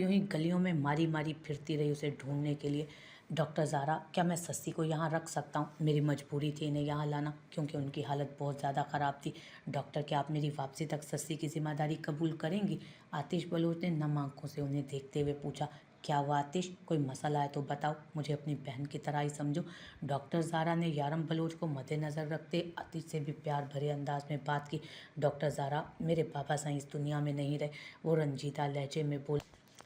ही गलियों में मारी मारी फिरती रही उसे ढूंढने के लिए। डॉक्टर ज़ारा, क्या मैं सस्सी को यहाँ रख सकता हूँ? मेरी मजबूरी थी इन्हें यहाँ लाना, क्योंकि उनकी हालत बहुत ज़्यादा ख़राब थी। डॉक्टर, क्या आप मेरी वापसी तक सस्सी की जिम्मेदारी कबूल करेंगी? आतिश बलोच ने नम आंखों से उन्हें देखते हुए पूछा। क्या हुआ आतिश, कोई मसला है तो बताओ, मुझे अपनी बहन की तरह ही समझो। डॉक्टर ज़ारा ने यारम बलोच को मद्देनज़र रखते आतिश से भी प्यार भरे अंदाज में बात की। डॉक्टर ज़ारा, मेरे बाबा साईं इस दुनिया में नहीं रहे, वो रंजीदा लहजे में बोल।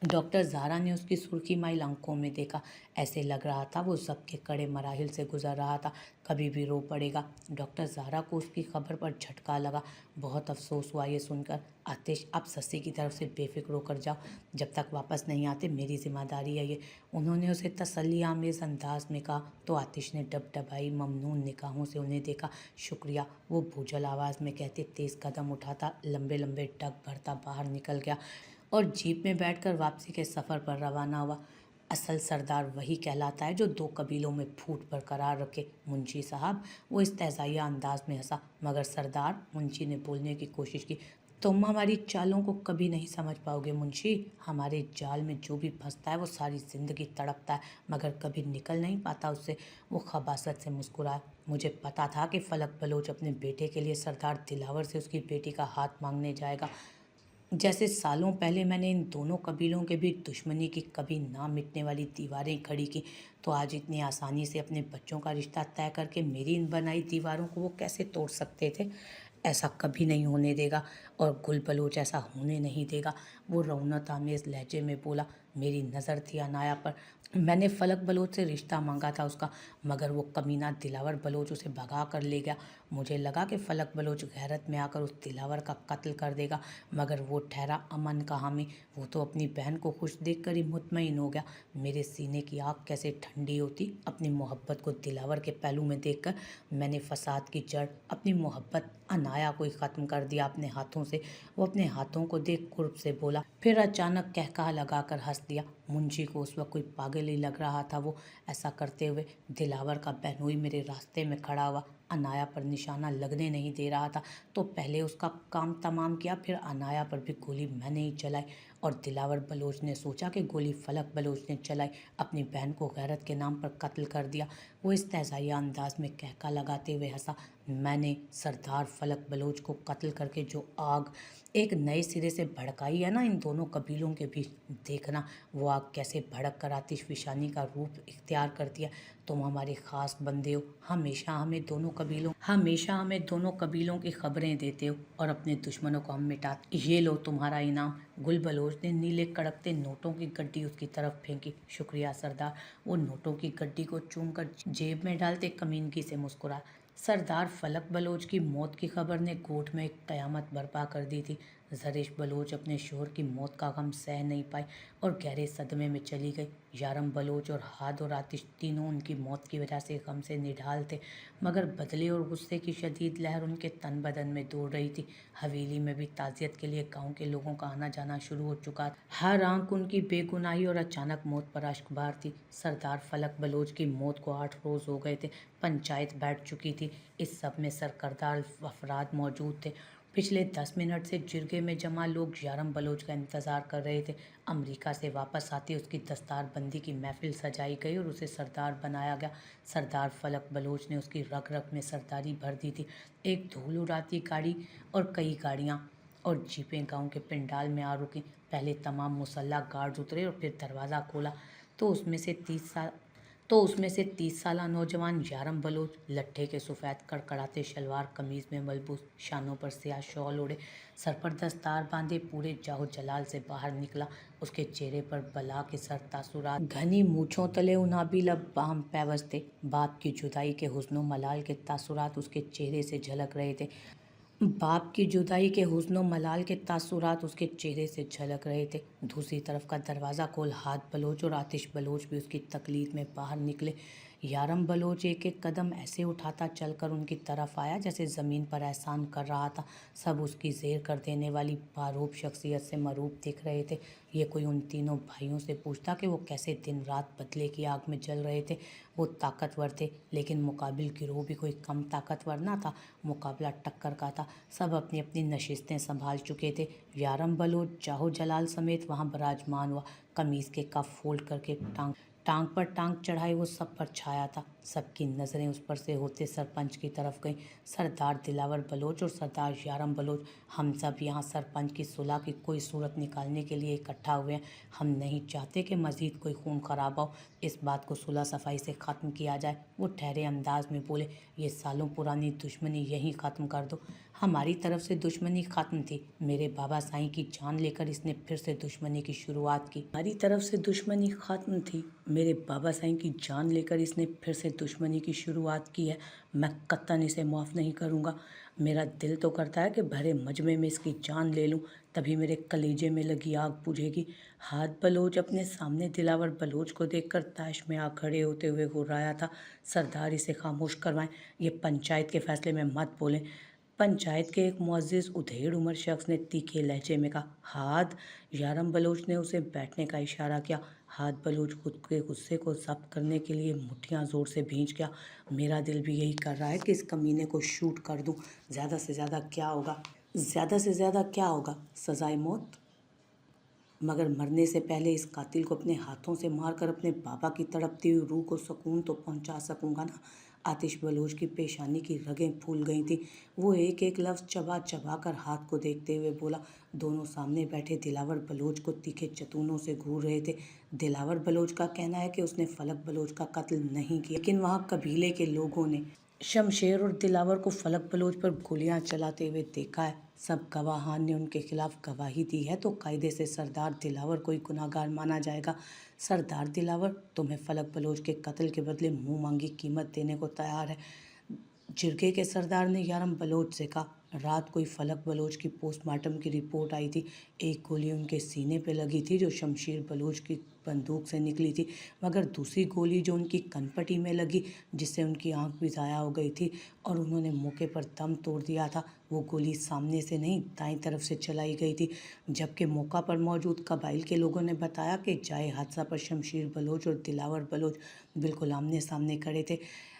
डॉक्टर ज़ारा ने उसकी सुर्खी माइल आंखों में देखा। ऐसे लग रहा था वो सबके कड़े मराहिल से गुजर रहा था, कभी भी रो पड़ेगा। डॉक्टर ज़ारा को उसकी खबर पर झटका लगा। बहुत अफसोस हुआ ये सुनकर। आतिश, आप सस्सी की तरफ से बेफिक्र होकर जाओ, जब तक वापस नहीं आते मेरी जिम्मेदारी है ये। उन्होंने उसे तसल्ली आमेज़ अंदाज में कहा तो आतिश ने डबडबाई ममनून निगाहों से उन्हें देखा। शुक्रिया, वो भूजल आवाज़ में कहते तेज़ कदम उठाता लंबे लंबे डग भरता बाहर निकल गया और जीप में बैठकर वापसी के सफ़र पर रवाना हुआ। असल सरदार वही कहलाता है जो दो कबीलों में फूट बरकरार रखे मुंशी साहब। वो इस्तेज़ाइया अंदाज में हंसा। मगर सरदार, मुंशी ने बोलने की कोशिश की, तुम हमारी चालों को कभी नहीं समझ पाओगे मुंशी। हमारे जाल में जो भी फंसता है वो सारी ज़िंदगी तड़पता है, मगर कभी निकल नहीं पाता उससे। वो खबासत से मुस्कुराया। मुझे पता था कि फलक बलोच अपने बेटे के लिए सरदार दिलावर से उसकी बेटी का हाथ मांगने जाएगा, जैसे सालों पहले मैंने इन दोनों कबीलों के बीच दुश्मनी की कभी ना मिटने वाली दीवारें खड़ी की, तो आज इतनी आसानी से अपने बच्चों का रिश्ता तय करके मेरी इन बनाई दीवारों को वो कैसे तोड़ सकते थे। ऐसा कभी नहीं होने देगा, और गुल बलोच ऐसा होने नहीं देगा। वो रौनक आमेज लहजे में बोला। मेरी नज़र थी अनाया पर। मैंने फलक बलोच से रिश्ता मांगा था उसका, मगर वो कमीना दिलावर बलोच उसे भगा कर ले गया। मुझे लगा कि फलक बलोच गैरत में आकर उस दिलावर का कत्ल कर देगा, मगर वो ठहरा अमन का हामी। वो तो अपनी बहन को खुश देखकर ही मुतमईन हो गया। मेरे सीने की आग कैसे ठंडी होती अपनी मोहब्बत को दिलावर के पहलू में देखकर। मैंने फसाद की जड़ अपनी मोहब्बत अनाया को ही ख़त्म कर दिया अपने हाथों से। वो अपने हाथों को देख कुर्ब से बोला, फिर अचानक कहकहा लगाकर हंस दिया। मुंशी को उस वक्त कोई पागल ही लग रहा था वो। ऐसा करते हुए दिलावर का बहनोई मेरे रास्ते में खड़ा हुआ, अनाया पर निशाना लगने नहीं दे रहा था, तो पहले उसका काम तमाम किया, फिर अनाया पर भी गोली मैंने ही चलाई। और दिलावर बलोच ने सोचा कि गोली फलक बलोच ने चलाई, अपनी बहन को गैरत के नाम पर कत्ल कर दिया। वो इस तहज़ाइया अंदाज में कहका लगाते हुए हंसा। मैंने सरदार फलक बलोच को कत्ल करके जो आग एक नए सिरे से भड़काई है ना इन दोनों कबीलों के बीच, देखना वो आग कैसे भड़क कर आतिश फिशानी का रूप इख्तियार करती है। तुम हमारे ख़ास बंदे हो, हमेशा हमें दोनों कबीलों की खबरें देते हो और अपने दुश्मनों को हम मिटाते। ये लो तुम्हारा इनाम। गुल बलोच ने नीले कड़कते नोटों की गड्डी उसकी तरफ फेंकी। शुक्रिया सरदार। वो नोटों की गड्डी को चूमकर जेब में डालते कमीनगी से मुस्कुरा। सरदार फलक बलोच की मौत की खबर ने गोठ में एक कयामत बर्पा कर दी थी। जरेश बलोच अपने शोहर की मौत का गम सह नहीं पाई और गहरे सदमे में चली गई। यारम बलोच और हाद और आतिश तीनों उनकी मौत की वजह से गम से निढाल थे, मगर बदले और गुस्से की शदीद लहर उनके तन बदन में दौड़ रही थी। हवेली में भी ताज़ियत के लिए गांव के लोगों का आना जाना शुरू हो चुका था। हर आंख उनकी बेगुनाही और अचानक मौत पर अश्कबार थी। सरदार फलक बलोच की मौत को 8 रोज़ हो गए थे। पंचायत बैठ चुकी थी। इस सब में सरकर्दार अफराद मौजूद थे। पिछले 10 मिनट से जिरगे में जमा लोग यारम बलोच का इंतज़ार कर रहे थे। अमेरिका से वापस आते उसकी दस्तारबंदी की महफिल सजाई गई और उसे सरदार बनाया गया। सरदार फलक बलोच ने उसकी रग रग में सरदारी भर दी थी। एक धूल उड़ाती गाड़ी और कई गाड़ियाँ और जीपें गांव के पिंडाल में आ रुकी। पहले तमाम मुसल्ला गार्ड्स उतरे और फिर दरवाज़ा खोला तो उसमें से 30 साला नौजवान यारम बलोच, लट्ठे के सफ़ेद कड़कड़ाते शलवार कमीज़ में मलबूस, शानों पर स्याह शॉल ओढ़े, सर पर दस्तार बांधे पूरे जाहो जलाल से बाहर निकला। उसके चेहरे पर बला के सर तासुरात, घनी मूछों तले उनाबी लब बाम पैवस थे। बाप की जुदाई के हुस्नो मलाल के तासुरात उसके चेहरे से झलक रहे थे। बाप की जुदाई के हुस्न मलाल के तासुरात उसके चेहरे से झलक रहे थे। दूसरी तरफ का दरवाज़ा खोल हाथ बलोच और आतिश बलोच भी उसकी तकलीफ में बाहर निकले। यारम बलोच एक एक कदम ऐसे उठाता चलकर उनकी तरफ आया जैसे ज़मीन पर एहसान कर रहा था। सब उसकी ज़ेर कर देने वाली बारूब शख्सियत से मरूब दिख रहे थे। ये कोई उन तीनों भाइयों से पूछता कि वो कैसे दिन रात बदले की आग में जल रहे थे। वो ताकतवर थे, लेकिन मुकाबिल गिरोह भी कोई कम ताकतवर ना था। मुकाबला टक्कर का था। सब अपनी अपनी नशिस्तें संभाल चुके थे। यारम बलोच जाहो जलाल समेत वहाँ विराजमान हुआ। कमीज़ के कफ फोल्ड करके टांग पर टांग चढ़ाए वो सब पर छाया था। सबकी नज़रें उस पर से होते सरपंच की तरफ गईं। सरदार दिलावर बलोच और सरदार यारम बलोच, हम सब यहाँ सरपंच की सुलह की कोई सूरत निकालने के लिए इकट्ठा हुए हैं। हम नहीं चाहते कि मज़ीद कोई खून खराबा हो। इस बात को सुलह सफाई से ख़त्म किया जाए। वो ठहरे अंदाज में बोले, ये सालों पुरानी दुश्मनी यहीं ख़त्म कर दो। हमारी तरफ से दुश्मनी ख़त्म थी। मेरे बाबा साईं की जान लेकर इसने फिर से दुश्मनी की शुरुआत की। हमारी तरफ से दुश्मनी ख़त्म थी। मेरे बाबा साईं की जान लेकर इसने फिर से दुश्मनी की शुरुआत की है। मैं कत्तन इसे माफ़ नहीं करूँगा। मेरा दिल तो करता है कि भरे मजमे में इसकी जान ले लूँ, तभी मेरे कलेजे में लगी आग बुझेगी। हाथ बलोच अपने सामने दिलावर बलोच को देखकर ताश में आ खड़े होते हुए घुर्राया था। सरदार इसे खामोश करवाएं, ये पंचायत के फैसले में मत बोलें। पंचायत के एक मुअज़्ज़िज़ उधेड़ उम्र शख्स ने तीखे लहजे में कहा। हाथ। यारम बलोच ने उसे बैठने का इशारा किया। हाथ बलोच खुद के गुस्से को ज़ब्त करने के लिए मुट्ठियां ज़ोर से भींच गया। मेरा दिल भी यही कर रहा है कि इस कमीने को शूट कर दूं। ज़्यादा से ज़्यादा क्या होगा? सज़ाए मौत। मगर मरने से पहले इस कातिल को अपने हाथों से मारकर अपने बाबा की तड़पती हुई रूह को सुकून तो पहुंचा सकूंगा ना। आतिश बलोच की पेशानी की रगें फूल गई थी। वो एक एक लफ्ज़ चबा चबा कर हाथ को देखते हुए बोला। दोनों सामने बैठे दिलावर बलोच को तीखे चतूनों से घूर रहे थे। दिलावर बलोच का कहना है कि उसने फलक बलोच का कत्ल नहीं किया, लेकिन वहाँ कबीले के लोगों ने शमशेर और दिलावर को फलक बलोच पर गोलियां चलाते हुए देखा है। सब गवाहान ने उनके खिलाफ गवाही दी है, तो कायदे से सरदार दिलावर को ही गुनाहगार माना जाएगा। सरदार दिलावर तुम्हें फलक बलोच के कत्ल के बदले मुंह मांगी कीमत देने को तैयार है। जिरगे के सरदार ने यारम बलोच से कहा। रात को ही फलक बलोच की पोस्टमार्टम की रिपोर्ट आई थी। एक गोली उनके सीने पे लगी थी जो शमशेर बलोच की बंदूक से निकली थी, मगर दूसरी गोली जो उनकी कनपटी में लगी, जिससे उनकी आंख भी ज़ाया हो गई थी और उन्होंने मौके पर दम तोड़ दिया था, वो गोली सामने से नहीं दाईं तरफ से चलाई गई थी। जबकि मौका पर मौजूद कबाइल के लोगों ने बताया कि जाए हादसा पर शमशेर बलोच और दिलावर बलोच बिल्कुल आमने सामने खड़े थे।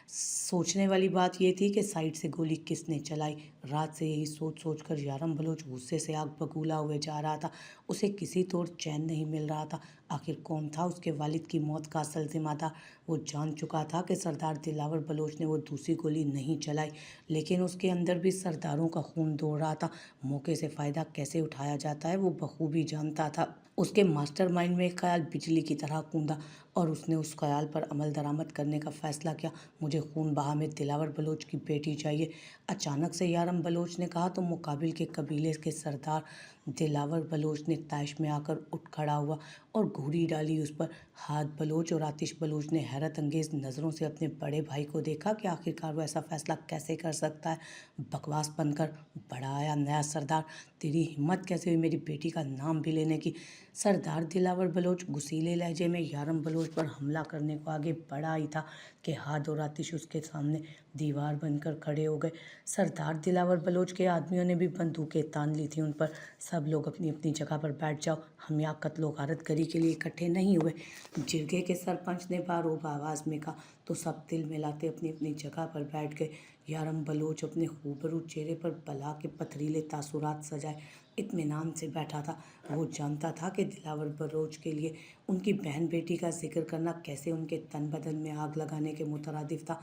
सोचने वाली बात यह थी कि साइड से गोली किसने चलाई। रात से यही सोच सोच कर यारम बलोच गुस्से से आग बबूला हुए जा रहा था। उसे किसी तौर चैन नहीं मिल रहा था। आखिर कौन था उसके वालिद की मौत का असल जिम्मेदार। वो जान चुका था कि सरदार दिलावर बलोच ने वो दूसरी गोली नहीं चलाई, लेकिन उसके अंदर भी सरदारों का खून दौड़ रहा था। मौके से फ़ायदा कैसे उठाया जाता है वो बखूबी जानता था। उसके मास्टरमाइंड में एक ख्याल बिजली की तरह कूदा और उसने उस ख्याल पर अमल दरामद करने का फैसला किया। मुझे खून बहा में दिलावर बलोच की बेटी चाहिए। अचानक से यारम बलोच ने कहा तो मुकाबिल के कबीले के सरदार दिलावर बलोच ने तैश में आकर उठ खड़ा हुआ और घूरी डाली उस पर। हाथ बलोच और आतिश बलोच ने हैरत अंगेज नज़रों से अपने बड़े भाई को देखा कि आखिरकार वो ऐसा फैसला कैसे कर सकता है। बकवास बनकर बड़ा आया नया सरदार, तेरी हिम्मत कैसे हुई मेरी बेटी का नाम भी लेने की। सरदार दिलावर बलोच गुस्सीले लहजे में यारम बलोच पर हमला करने को आगे बढ़ा ही था कि हाथ और आतिश उसके सामने दीवार बनकर खड़े हो गए। सरदार दिलावर बलोच के आदमियों ने भी बंदूकें तान ली थी उन पर। सब लोग अपनी अपनी जगह पर बैठ जाओ, हम यहाँ कत्लो गारत गरी के लिए इकट्ठे नहीं हुए। जिरगे के सरपंच ने बारोब आवाज़ में कहा तो सब दिल मिलाते अपनी अपनी जगह पर बैठ गए। यारम बलोच अपने खूबरू चेहरे पर बला के पथरीले तासुरात सजाए इत्मीनान से बैठा था। वो जानता था कि दिलावर बलोच के लिए उनकी बहन बेटी का जिक्र करना कैसे उनके तन बदन में आग लगाने के मुतरादिफ था।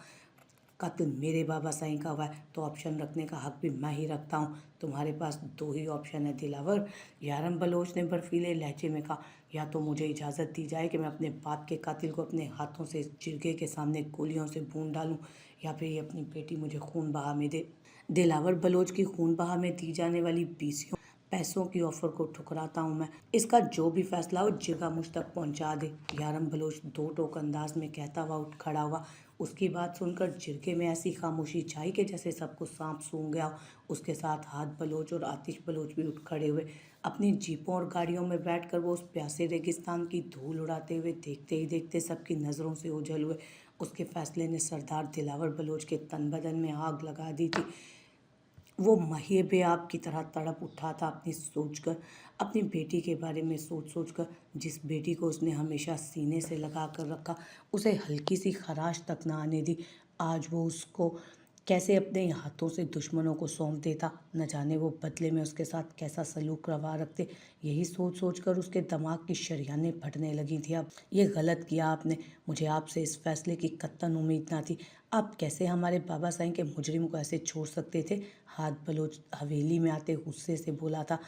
कत्ल मेरे बाबा साईं का हुआ है तो ऑप्शन रखने का हक भी मैं ही रखता हूँ। तुम्हारे पास दो ही ऑप्शन है दिलावर, यारम बलोच ने बर्फीले लहजे में कहा। या तो मुझे इजाज़त दी जाए कि मैं अपने बाप के कातिल को अपने हाथों से जिरगे के सामने गोलियों से भून डालूं, या फिर ये अपनी बेटी मुझे खून बहा में दे। दिलावर बलोच की खून बहा में दी जाने वाली 20 पैसों की ऑफर को ठुकराता हूँ मैं। इसका जो भी फैसला हो जिरगा मुझ तक पहुँचा दे। यारम बलोच दो टोक अंदाज में कहता हुआ उठ खड़ा हुआ। उसकी बात सुनकर जिरगे में ऐसी खामोशी छाई कि जैसे सबको सांप सूंघ गया। उसके साथ हाथ बलोच और आतिश बलोच भी उठ खड़े हुए। अपनी जीपों और गाड़ियों में बैठकर वो उस प्यासे रेगिस्तान की धूल उड़ाते हुए देखते ही देखते सबकी नज़रों से ओझल हुए। उसके फैसले ने सरदार दिलावर बलोच के तन बदन में आग लगा दी थी। वो महिए बेआब की तरह तड़प उठा था अपनी बेटी के बारे में सोच कर, जिस बेटी को उसने हमेशा सीने से लगा कर रखा, उसे हल्की सी खराश तक न आने दी। आज वो उसको कैसे अपने हाथों से दुश्मनों को सौंप देता, न जाने वो बदले में उसके साथ कैसा सलूक रवा रखते। यही सोच कर उसके दिमाग की शरियानें फटने लगी थी। अब ये गलत किया आपने, मुझे आपसे इस फैसले की कत्तन उम्मीद ना थी। आप कैसे हमारे बाबा साईं के मुजरिम को ऐसे छोड़ सकते थे। हाथ बलोच हवेली में आते गुस्से से बोला था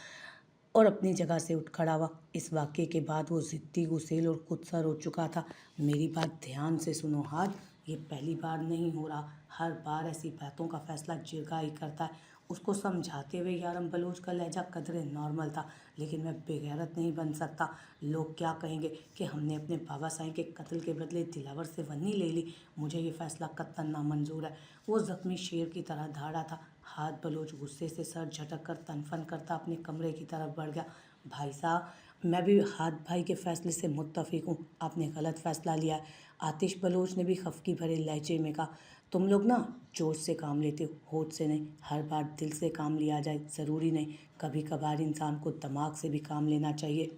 और अपनी जगह से उठ खड़ा हुआ। इस वाक़ये के बाद वो ज़िद्दी, गुस्सैल और खुदसर हो चुका था। मेरी बात ध्यान से सुनो हाथ, ये पहली बार नहीं हो रहा, हर बार ऐसी बातों का फैसला जिरगा ही करता है। उसको समझाते हुए यारम बलोच का लहजा कदरे नॉर्मल था। लेकिन मैं बेगैरत नहीं बन सकता। लोग क्या कहेंगे कि हमने अपने बाबा साईं के कत्ल के बदले दिलावर से वन्नी ले ली। मुझे ये फैसला कत्तन नामंजूर है। वो ज़ख्मी शेर की तरह धाड़ा था। हाथ बलोच गुस्से से सर झटक कर तनफन करता अपने कमरे की तरफ बढ़ गया। भाई साहब, मैं भी हाथ भाई के फैसले से मुत्तफिक हूँ। आपने गलत फैसला लिया है। आतिश बलोच ने भी खफकी भरे लहजे में कहा। तुम लोग ना जोश से काम लेते हो, होठ से नहीं। हर बार दिल से काम लिया जाए ज़रूरी नहीं, कभी कभार इंसान को दिमाग से भी काम लेना चाहिए।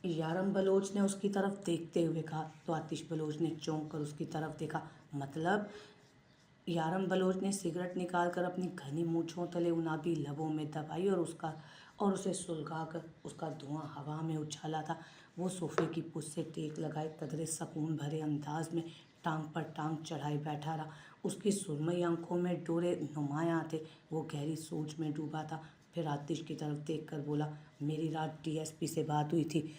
यारम बलोच ने उसकी तरफ देखते हुए कहा तो आतिश बलोच ने चौंक कर उसकी तरफ देखा। मतलब? यारम बलोच ने सिगरेट निकालकर अपनी घनी मूंछों तले उनाबी लबों में दबाई और और उसे सुलगा कर उसका धुआं हवा में उछाला था। वो सोफे की पुष्ट से टेक लगाए कदरे सकून भरे अंदाज में टांग पर टांग चढ़ाए बैठा रहा। उसकी सुरमई आंखों में डोरे नुमायां थे। वो गहरी सोच में डूबा था। फिर आतिश की तरफ देख कर बोला, मेरी रात डीएसपी से बात हुई थी।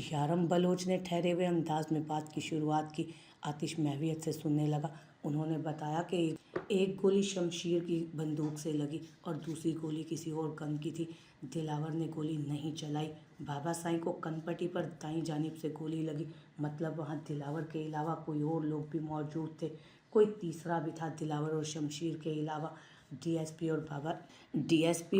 यारम बलोच ने ठहरे हुए अंदाज में बात की शुरुआत की। आतिश महवियत से सुनने लगा। उन्होंने बताया कि एक गोली शमशीर की बंदूक से लगी और दूसरी गोली किसी और गन की थी। दिलावर ने गोली नहीं चलाई। बाबा साईं को कनपट्टी पर दाईं जानिब से गोली लगी। मतलब वहाँ दिलावर के अलावा कोई और लोग भी मौजूद थे। कोई तीसरा भी था दिलावर और शमशीर के अलावा। डीएसपी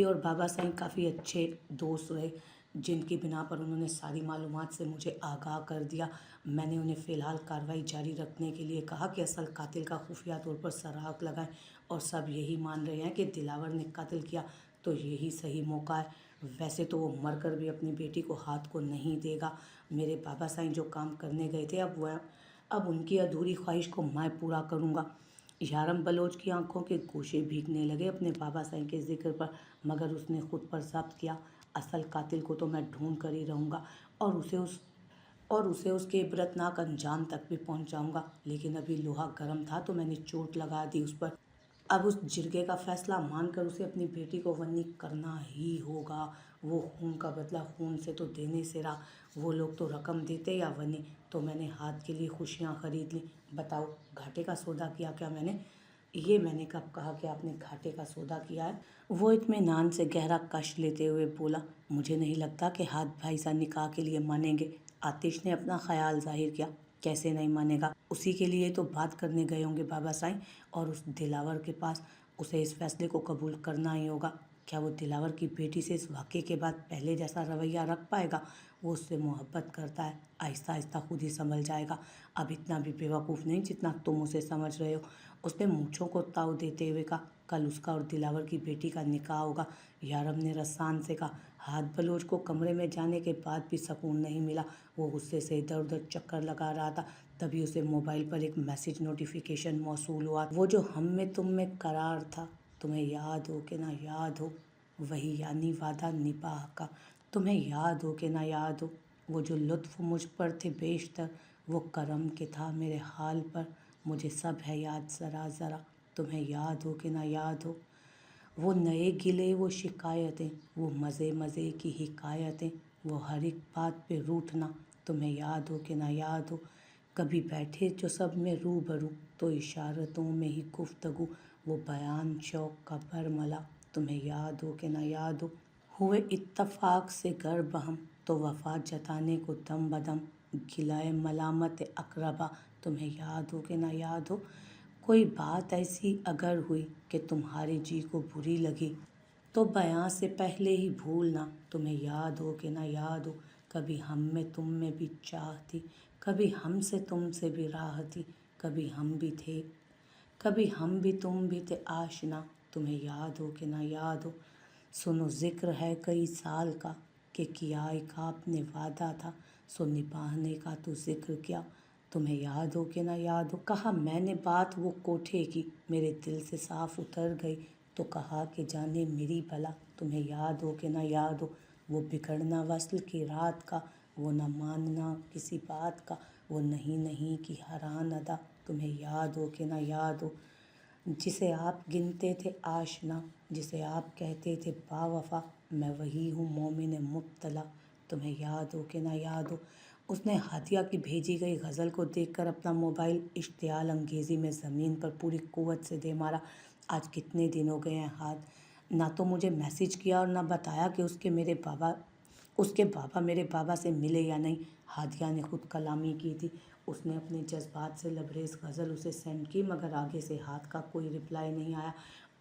और बाबा साईं काफ़ी अच्छे दोस्त रहे, जिनकी बिना पर उन्होंने सारी मालूमात से मुझे आगाह कर दिया। मैंने उन्हें फ़िलहाल कार्रवाई जारी रखने के लिए कहा कि असल कातिल का खुफिया तौर पर सुराग लगाएं, और सब यही मान रहे हैं कि दिलावर ने कत्ल किया, तो यही सही मौका है। वैसे तो वो मरकर भी अपनी बेटी को हाथ को नहीं देगा। मेरे बाबा साईं जो काम करने गए थे, अब उनकी अधूरी ख्वाहिश को मैं पूरा करूँगा। यारम बलोच की आंखों के गोशे भीगने लगे अपने बाबा साईं के जिक्र पर, मगर उसने खुद पर ज़ब्त किया। असल कातिल को तो मैं ढूंढ कर ही रहूँगा और उसे उसके इबरतनाक अंजाम तक भी पहुँचाऊँगा। लेकिन अभी लोहा गर्म था तो मैंने चोट लगा दी उस पर। अब उस जिरगे का फैसला मानकर उसे अपनी बेटी को वन्नी करना ही होगा। वो खून का बदला खून से तो देने से रहा। वो लोग तो रकम देते या वन्नी, तो मैंने हाथ के लिए खुशियाँ खरीद ली। बताओ, घाटे का सौदा किया क्या मैंने? ये मैंने कब कहा कि आपने घाटे का सौदा किया है? वो इत्मीनान से गहरा कश लेते हुए बोला, मुझे नहीं लगता कि हाथ भाई सा निकाह के लिए मानेंगे। आतिश ने अपना ख्याल जाहिर किया। कैसे नहीं मानेगा? उसी के लिए तो बात करने गए होंगे बाबा साईं, और उस दिलावर के पास। उसे इस फैसले को कबूल करना ही होगा। क्या वो दिलावर की बेटी से इस वाक़े के बाद पहले जैसा रवैया रख पाएगा? वो उससे मोहब्बत करता है। आहिस्ता आहिस्ता खुद ही संभल जाएगा। अब इतना भी बेवकूफ़ नहीं जितना तुम उसे समझ रहे हो। उसने मूँछों को ताव देते हुए कहा, कल उसका और दिलावर की बेटी का निकाह होगा। यारम ने रसान से कहा। हाथ बलोच को कमरे में जाने के बाद भी सुकून नहीं मिला। वो गुस्से से इधर उधर चक्कर लगा रहा था। तभी उसे मोबाइल पर एक मैसेज नोटिफिकेशन मौसूल हुआ। वो जो हम में तुम में करार था, तुम्हें याद हो कि ना याद हो, वही यानी वादा निभाह का। तुम्हें याद हो कि ना याद हो, वो जो लुत्फ़ मुझ पर थे बेशतर, वो करम के था मेरे हाल पर। मुझे सब है याद ज़रा ज़रा, तुम्हें याद हो कि ना याद हो। वो नए गिले वो शिकायतें, वो मज़े मज़े की हिकायतें, वो हर एक बात पे रूठना, तुम्हें याद हो कि ना याद हो। कभी बैठे जो सब में रूबरू, तो इशारतों में ही गुफ्तगू, वो बयान शौक़ का बरमला, तुम्हें याद हो कि ना याद हो। हुए इत्तफ़ाक़ से गर बहम, तो वफ़ा जताने को दम बदम, गिलाए मलामत अक़रबा, तुम्हें याद हो कि ना याद हो। कोई बात ऐसी अगर हुई कि तुम्हारे जी को बुरी लगी, तो बयां से पहले ही भूलना, तुम्हें याद हो कि ना याद हो। कभी हम में तुम में भी चाह थी, कभी हमसे तुमसे भी राह थी, कभी हम भी तुम भी थे आशना, तुम्हें याद हो कि ना याद हो। सुनो, ज़िक्र है कई साल का कि किया एक आपने वादा था, सो निभाने का तो ज़िक्र क्या, तुम्हें याद हो कि ना याद हो। कहा मैंने बात वो कोठे की, मेरे दिल से साफ उतर गई, तो कहा कि जाने मेरी भला, तुम्हें याद हो कि ना याद हो। वो बिगड़ना वस्ल की रात का, वो न मानना किसी बात का, वो नहीं नहीं की हरान अदा, तुम्हें याद हो कि ना याद हो। जिसे आप गिनते थे आशना, जिसे आप कहते थे बावफा, मैं वही हूँ मोमिन मुब्तला, तुम्हें याद हो कि ना याद हो। उसने हादिया की भेजी गई गज़ल को देखकर अपना मोबाइल इश्तियाल अंगेज़ी में ज़मीन पर पूरी कुव्वत से दे मारा। आज कितने दिन हो गए हैं हाथ ना तो मुझे मैसेज किया और ना बताया कि उसके बाबा मेरे बाबा से मिले या नहीं। हादिया ने खुद कलामी की थी। उसने अपने जज्बात से लबरेज गज़ल उसे सेंड की, मगर आगे से हाथ का कोई रिप्लाई नहीं आया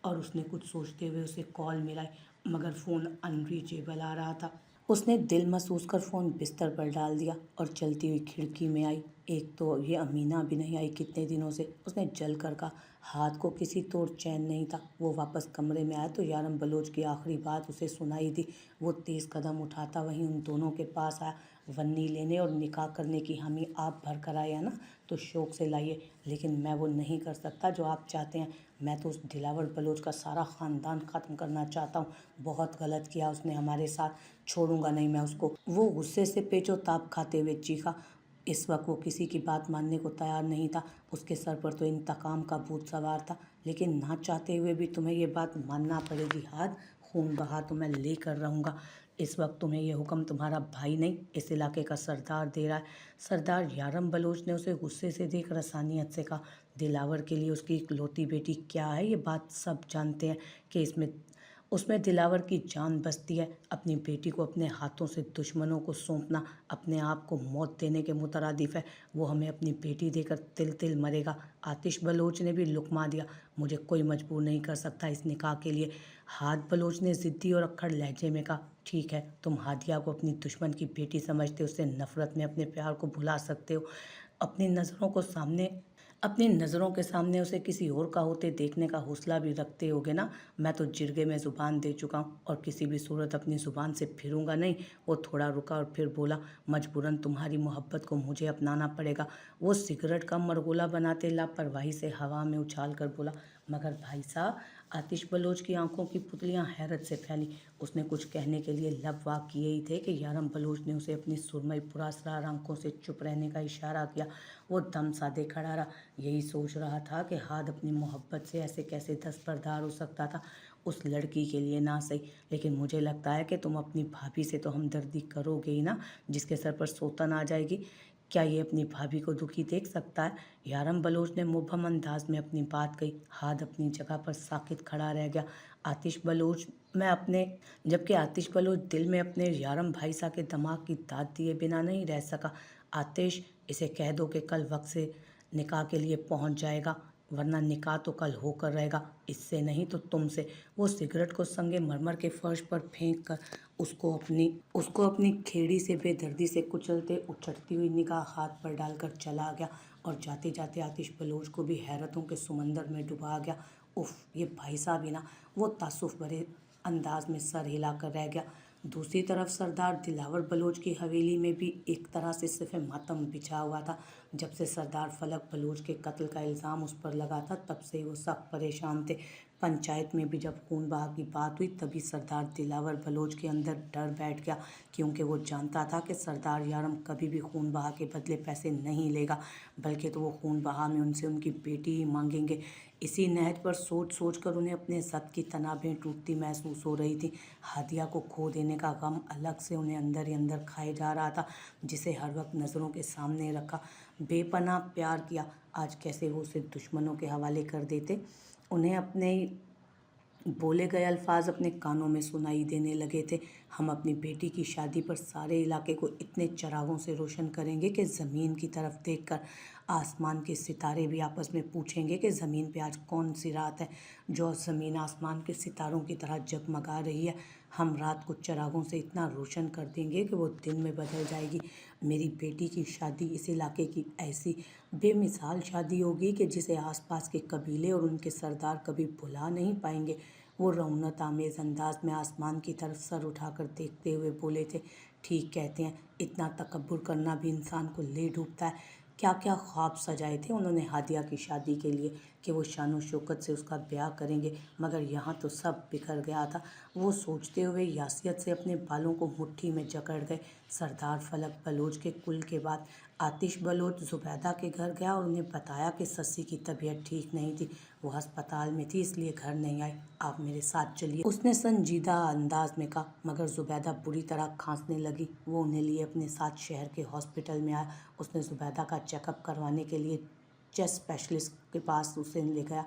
और उसने कुछ सोचते हुए उसे कॉल मिलाई, मगर फ़ोन अनरीचेबल आ रहा था। उसने दिल महसूस कर फ़ोन बिस्तर पर डाल दिया और चलती हुई खिड़की में आई। एक तो ये अमीना भी नहीं आई कितने दिनों से। उसने जल कर कहा, हाथ को किसी तोड़ चैन नहीं था। वो वापस कमरे में आया तो यारम बलोच की आखिरी बात उसे सुनाई दी। वो तेज़ कदम उठाता वहीं उन दोनों के पास आया। वन्नी लेने और निकाह करने की हामी आप भर कर आए हैं ना, तो शौक़ से लाइए, लेकिन मैं वो नहीं कर सकता जो आप चाहते हैं। मैं तो उस दिलावर बलोच का सारा ख़ानदान ख़त्म करना चाहता हूँ। बहुत गलत किया उसने हमारे साथ, छोड़ूंगा नहीं मैं उसको। वो गुस्से से पेचो ताप खाते हुए चीखा। इस वक्त वो किसी की बात मानने को तैयार नहीं था। उसके सर पर तो इंतकाम का भूत सवार था, लेकिन ना चाहते हुए भी तुम्हें ये बात मानना पड़ेगी। हाथ खून बहा तो मैं लेकर रहूँगा। इस वक्त तुम्हें ये हुक्म तुम्हारा भाई नहीं, इस इलाके का सरदार दे रहा है। सरदार यारम बलोच ने उसे गुस्से से देख रसानियत से कहा, दिलावर के लिए उसकी इकलौती बेटी क्या है, ये बात सब जानते हैं कि उसमें दिलावर की जान बसती है। अपनी बेटी को अपने हाथों से दुश्मनों को सौंपना अपने आप को मौत देने के मुतरादिफ है। वो हमें अपनी बेटी देकर तिल तिल मरेगा। आतिश बलोच ने भी लुकमा दिया, मुझे कोई मजबूर नहीं कर सकता इस निकाह के लिए। हाथ बलोच ने ज़िद्दी और अक्खड़ लहजे में कहा, ठीक है, तुम हादिया को अपनी दुश्मन की बेटी समझते हो, उससे नफ़रत में अपने प्यार को भुला सकते हो। अपनी नज़रों के सामने उसे किसी और का होते देखने का हौसला भी रखते होगे ना। मैं तो जिरगे में ज़ुबान दे चुका हूँ और किसी भी सूरत अपनी ज़ुबान से फिरूंगा नहीं। वो थोड़ा रुका और फिर बोला, मजबूरन तुम्हारी मोहब्बत को मुझे अपनाना पड़ेगा। वो सिगरेट का मरगोला बनाते लापरवाही से हवा में उछाल कर बोला, मगर भाई साहब। आतिश बलोच की आंखों की पुतलियां हैरत से फैली। उसने कुछ कहने के लिए लब वाक किए ही थे कि यारम बलोच ने उसे अपनी सुरमई पुरासरार आंखों से चुप रहने का इशारा किया। वो दम साधे खड़ा रहा, यही सोच रहा था कि हाथ अपनी मोहब्बत से ऐसे कैसे दस्तबरदार हो सकता था। उस लड़की के लिए ना सही, लेकिन मुझे लगता है कि तुम अपनी भाभी से तो हमदर्दी करोगे ही ना, जिसके सर पर सोतन आ जाएगी। क्या ये अपनी भाभी को दुखी देख सकता है? यारम बलोच ने मुबहम अंदाज में अपनी बात कही। हाथ अपनी जगह पर साकित खड़ा रह गया। आतिश बलोच जबकि आतिश बलोच दिल में अपने यारम भाई सा के दिमाग की दाद दिए बिना नहीं रह सका। आतिश, इसे कह दो कि कल वक्त से निकाह के लिए पहुंच जाएगा, वरना निकाह तो कल होकर रहेगा, इससे नहीं तो तुमसे। वो सिगरेट को संगे मरमर के फर्श पर फेंक कर उसको अपनी खेड़ी से बेदर्दी से कुचलते उछटती हुई निगाह हाथ पर डालकर चला गया और जाते जाते आतिश बलोच को भी हैरतों के समंदर में डुबा गया। उफ, ये भाई साहब ही ना। वो तासुफ भरे अंदाज में सर हिलाकर रह गया। दूसरी तरफ सरदार दिलावर बलोच की हवेली में भी एक तरह से सिर्फ मातम बिछा हुआ था। जब से सरदार फलक बलोच के कत्ल का इल्ज़ाम उस पर लगा था, तब से वो सख्त परेशान थे। पंचायत में भी जब खून बहा की बात हुई, तभी सरदार दिलावर बलोच के अंदर डर बैठ गया, क्योंकि वो जानता था कि सरदार यारम कभी भी खून बहा के बदले पैसे नहीं लेगा, बल्कि तो वो खून बहा में उनसे उनकी बेटी ही मांगेंगे। इसी नहज पर सोच सोच कर उन्हें अपने ज़ब्त की तनाबें टूटती महसूस हो रही थी। हादिया को खो देने का गम अलग से उन्हें अंदर ही अंदर खाए जा रहा था, जिसे हर वक्त नज़रों के सामने रखा। बेपनाह प्यार किया, आज कैसे वो उसे दुश्मनों के हवाले कर देते। उन्हें अपने बोले गए अल्फाज अपने कानों में सुनाई देने लगे थे, हम अपनी बेटी की शादी पर सारे इलाके को इतने चरागों से रोशन करेंगे कि ज़मीन की तरफ देखकर आसमान के सितारे भी आपस में पूछेंगे कि ज़मीन पे आज कौन सी रात है, जो ज़मीन आसमान के सितारों की तरह जगमगा रही है। हम रात को चरागों से इतना रोशन कर देंगे कि वो दिन में बदल जाएगी। मेरी बेटी की शादी इस इलाके की ऐसी बेमिसाल शादी होगी कि जिसे आसपास के कबीले और उनके सरदार कभी भुला नहीं पाएंगे। वो रौनक आमेज़ अंदाज में आसमान की तरफ सर उठाकर देखते हुए बोले थे, ठीक कहते हैं, इतना तकब्बुर करना भी इंसान को ले डूबता है। क्या क्या ख्वाब सजाए थे उन्होंने हादिया की शादी के लिए कि वो शान शौकत से उसका ब्याह करेंगे, मगर यहाँ तो सब बिखर गया था। वो सोचते हुए यासियत से अपने बालों को मुट्ठी में जकड़ गए। सरदार फलक बलोच के कुल के बाद आतिश बलोच ज़ुबैदा के घर गया और उन्हें बताया कि सस्सी की तबीयत ठीक नहीं थी, वो अस्पताल में थी, इसलिए घर नहीं आई, आप मेरे साथ चलिए, उसने संजीदा अंदाज में कहा। मगर ज़ुबैदा बुरी तरह खांसने लगी। वो उन्हें लिए अपने साथ शहर के हॉस्पिटल में आया। उसने ज़ुबैदा का चेकअप करवाने के लिए चेस्ट स्पेशलिस्ट के पास उसे ले गया।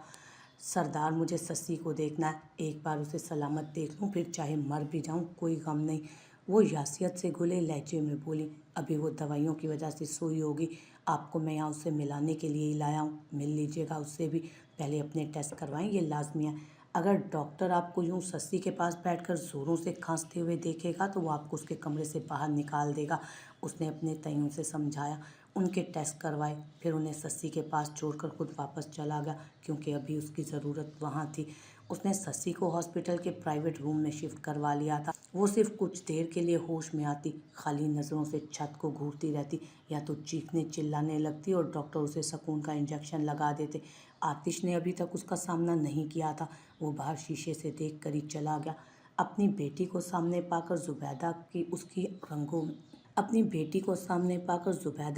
सरदार, मुझे सस्सी को देखना है, एक बार उसे सलामत देख लूँ, फिर चाहे मर भी जाऊँ कोई गम नहीं, वो यासियत से घुले लहजे में बोली। अभी वो दवाइयों की वजह से सोई होगी, आपको मैं यहाँ उससे मिलाने के लिए ही लाया हूँ, मिल लीजिएगा उससे भी, पहले अपने टेस्ट करवाएं, ये लाजमी है। अगर डॉक्टर आपको यूँ सस्सी के पास बैठकर ज़ोरों से खांसते हुए देखेगा तो वो आपको उसके कमरे से बाहर निकाल देगा, उसने अपने तइयों से समझाया। उनके टेस्ट करवाए, फिर उन्हें सस्सी के पास छोड़कर खुद वापस चला गया क्योंकि अभी उसकी ज़रूरत वहाँ थी। उसने सस्सी को हॉस्पिटल के प्राइवेट रूम में शिफ्ट करवा लिया था। वो सिर्फ कुछ देर के लिए होश में आती, खाली नज़रों से छत को घूरती रहती, या तो चीखने चिल्लाने लगती और डॉक्टर उसे सुकून का इंजेक्शन लगा देते। आतिश ने अभी तक उसका सामना नहीं किया था। वो बाहर शीशे से देख कर ही चला गया। अपनी बेटी को सामने पाकर ज़ुबैदा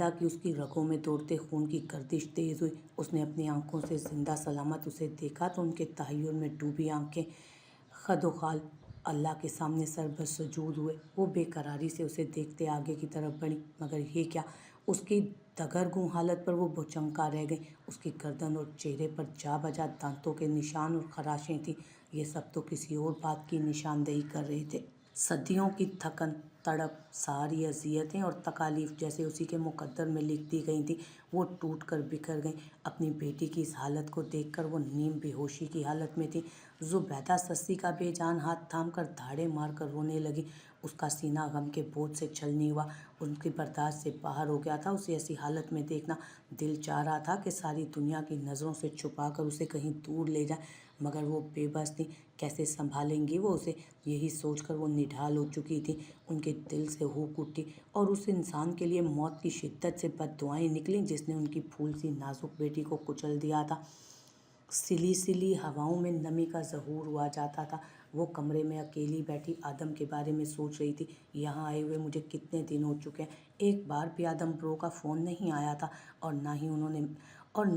की उसकी रगों में दौड़ते खून की गर्दिश तेज़ हुई। उसने अपनी आंखों से जिंदा सलामत उसे देखा तो उनके तहय्युर में डूबी आंखें खदोखाल अल्लाह के सामने सरबसजूद हुए। वो बेकरारी से उसे देखते आगे की तरफ बढ़ी, मगर ये क्या, उसकी दगरगूं हालत पर वो भौचक्का रह गई। उसकी गर्दन और चेहरे पर जा बजा दांतों के निशान और खराशें थीं। ये सब तो किसी और बात की निशानदेही कर रहे थे। सदियों की थकन, तड़प, सारी अजियतें और तकालीफ जैसे उसी के मुकद्दर में लिख दी गई थी, वो टूट कर बिखर गई। अपनी बेटी की इस हालत को देखकर वो नीम बेहोशी की हालत में थी। ज़ुबैदा सस्सी का बेजान हाथ थाम कर धाड़े मार कर रोने लगी। उसका सीना गम के बोझ से छलनी हुआ, उनकी बर्दाश्त से बाहर हो गया था। उसे ऐसी हालत में देखना दिल चाह रहा था कि सारी दुनिया की नज़रों से छुपा कर उसे कहीं दूर ले जाए, मगर वो बेबस थी। कैसे संभालेंगी वो उसे, यही सोचकर वो निढाल हो चुकी थी। उनके दिल से हुक उठी और उस इंसान के लिए मौत की शिद्दत से बद्दुआएं निकलीं जिसने उनकी फूल सी नाजुक बेटी को कुचल दिया था। सिली सिली हवाओं में नमी का ज़हूर हुआ जाता था। वो कमरे में अकेली बैठी आदम के बारे में सोच रही थी। यहाँ आए हुए मुझे कितने दिन हो चुके हैं, एक बार भी आदम ब्रो का फ़ोन नहीं आया था और ना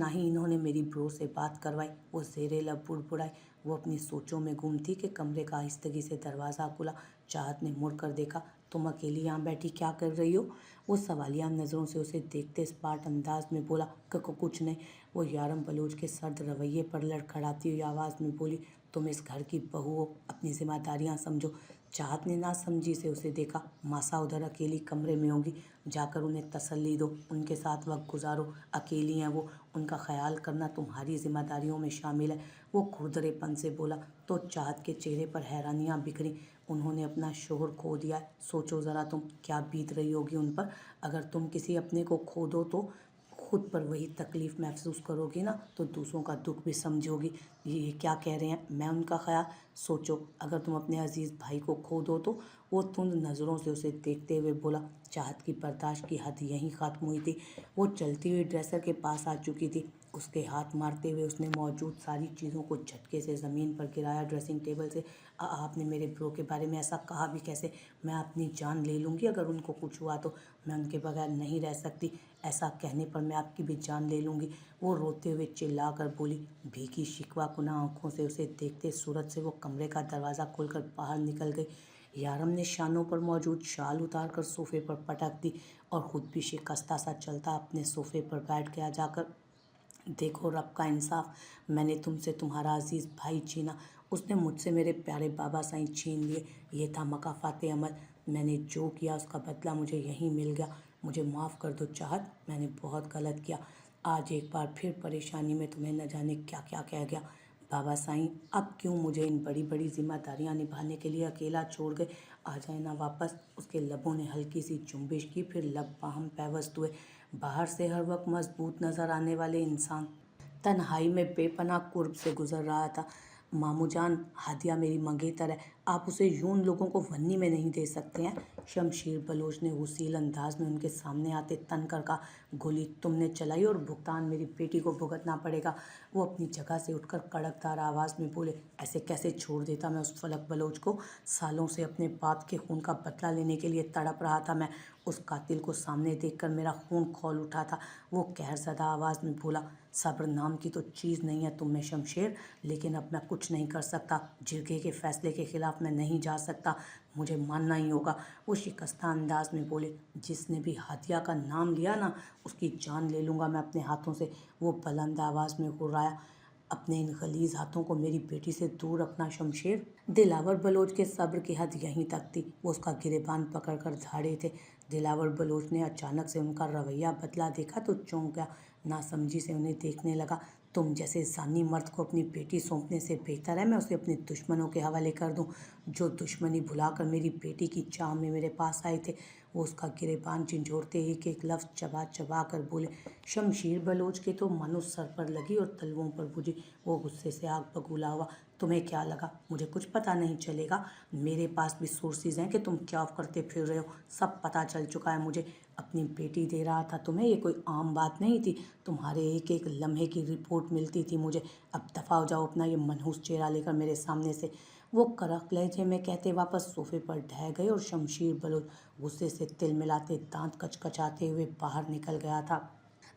ही इन्होंने मेरी ब्रो से बात करवाई। वो ज़ेरे लब बुड़बुड़ाई। वो अपनी सोचों में गुम थी कि कमरे का आहिस्तगी से दरवाज़ा खुला। चाहत ने मुड़ कर देखा। तुम अकेली यहाँ बैठी क्या कर रही हो? वो सवालिया नज़रों से उसे देखते स्पाट अंदाज में बोला, कुछ नहीं। वो यारम बलोच के सर्द रवैये पर लड़खड़ाती हुई आवाज़ में बोली, तुम इस घर की बहू हो, अपनी जिम्मेदारियाँ समझो। चाहत ने ना समझी से उसे देखा। मासा उधर अकेली कमरे में होंगी, जाकर उन्हें तसल्ली दो, उनके साथ वक्त गुजारो। अकेली हैं वो, उनका ख्याल करना तुम्हारी जिम्मेदारियों में शामिल है। वो खुरदरेपन से बोला तो चाहत के चेहरे पर हैरानियाँ बिखरी। उन्होंने अपना शोहर खो दिया है। सोचो ज़रा तुम क्या बीत रही होगी उन पर। अगर तुम किसी अपने को खो दो तो खुद पर वही तकलीफ़ महसूस करोगी ना, तो दूसरों का दुख भी समझोगी। ये क्या कह रहे हैं, मैं उनका ख्याल। सोचो अगर तुम अपने अजीज़ भाई को खो दो तो। वो तुंद नज़रों से उसे देखते हुए बोला। चाहत की बर्दाश्त की हद यहीं ख़त्म हुई थी। वो चलती हुई ड्रेसर के पास आ चुकी थी। उसके हाथ मारते हुए उसने मौजूद सारी चीज़ों को झटके से ज़मीन पर गिराया। ड्रेसिंग टेबल से, आपने मेरे ब्रो के बारे में ऐसा कहा भी कैसे? मैं अपनी जान ले लूँगी अगर उनको कुछ हुआ तो। मैं उनके बगैर नहीं रह सकती। ऐसा कहने पर मैं आपकी भी जान ले लूँगी। वो रोते हुए चिल्ला कर बोली। भीगी शिकवा कुना आंखों से उसे देखते सूरत से वो कमरे का दरवाज़ा खोलकर बाहर निकल गई। यारम ने शानों पर मौजूद शाल उतार कर सोफे पर पटक दी और खुद भी शिकस्ता सा चलता अपने सोफे पर बैठ गया जाकर। देखो रब का इंसाफ, मैंने तुमसे तुम्हारा अजीज़ भाई छीना, उसने मुझसे मेरे प्यारे बाबा साईं छीन लिए। ये था मकाफाते अमल। मैंने जो किया उसका बदला मुझे यहीं मिल गया। मुझे माफ़ कर दो चाहत, मैंने बहुत गलत किया। आज एक बार फिर परेशानी में तुम्हें न जाने क्या क्या कह गया। बाबा साईं, अब क्यों मुझे इन बड़ी बड़ी जिम्मेदारियां निभाने के लिए अकेला छोड़ गए? आ जाए ना वापस। उसके लबों ने हल्की सी जुम्बिश की, फिर लब बाहम पैवस्त हुए। बाहर से हर वक्त मजबूत नज़र आने वाले इंसान तन्हाई में बेपनाह कुर्ब से गुजर रहा था। मामू जान, हादिया मेरी मंगेतर है, आप उसे यूं लोगों को वन्नी में नहीं दे सकते हैं। शमशीर बलोच ने गुस्सील अंदाज में उनके सामने आते तन कर कहा। गोली तुमने चलाई और भुगतान मेरी बेटी को भुगतना पड़ेगा। वो अपनी जगह से उठकर कड़कदार आवाज़ में बोले, ऐसे कैसे छोड़ देता मैं उस फलक बलोच को? सालों से अपने बाप के खून का बदला लेने के लिए तड़प रहा था मैं। उस कातिल को सामने देखकर मेरा खून खौल उठा था। वो कहरज़दा आवाज़ में बोला, सब्र नाम की तो चीज़ नहीं है तुम में शमशेर, लेकिन अब मैं कुछ नहीं कर सकता। जिरगे के फैसले के खिलाफ मैं नहीं जा सकता, मुझे मानना ही होगा। वो शिकस्ता अंदाज में बोले, जिसने भी हादिया का नाम लिया ना, उसकी जान ले लूँगा मैं अपने हाथों से। वो बुलंद आवाज़ में गुर्राया, अपने इन गलीज़ हाथों को मेरी बेटी से दूर रखना शमशेर। दिलावर बलोच के सब्र की हद यहीं तक थी। वो उसका गिरेबान पकड़ कर झाड़े थे। दिलावर बलोच ने अचानक से उनका रवैया बदला देखा तो चौंक गया। नासमझी से उन्हें देखने लगा। तुम जैसे जानी मर्द को अपनी बेटी सौंपने से बेहतर है मैं उसे अपने दुश्मनों के हवाले कर दूं, जो दुश्मनी भुलाकर मेरी बेटी की चाह में मेरे पास आए थे। वो उसका गिरेबान झंझोड़ते ही एक लफ्ज़ चबा चबा कर बोले। शमशीर बलोच के तो मानो सर पर लगी और तलवों पर बुझी। वो गुस्से से आग बबूला हुआ। तुम्हें क्या लगा मुझे कुछ पता नहीं चलेगा? मेरे पास भी सोर्सेज हैं कि तुम क्या करते फिर रहे हो। सब पता चल चुका है मुझे। अपनी बेटी दे रहा था तुम्हें, ये कोई आम बात नहीं थी। तुम्हारे एक एक लम्हे की रिपोर्ट मिलती थी मुझे। अब दफ़ा हो जाओ अपना ये मनहूस चेहरा लेकर मेरे सामने से। वो करक लहजे में कहते वापस सोफे पर ढह गए और शमशीर बलोच गुस्से से तिल मिलाते दांत कचकचाते हुए बाहर निकल गया था।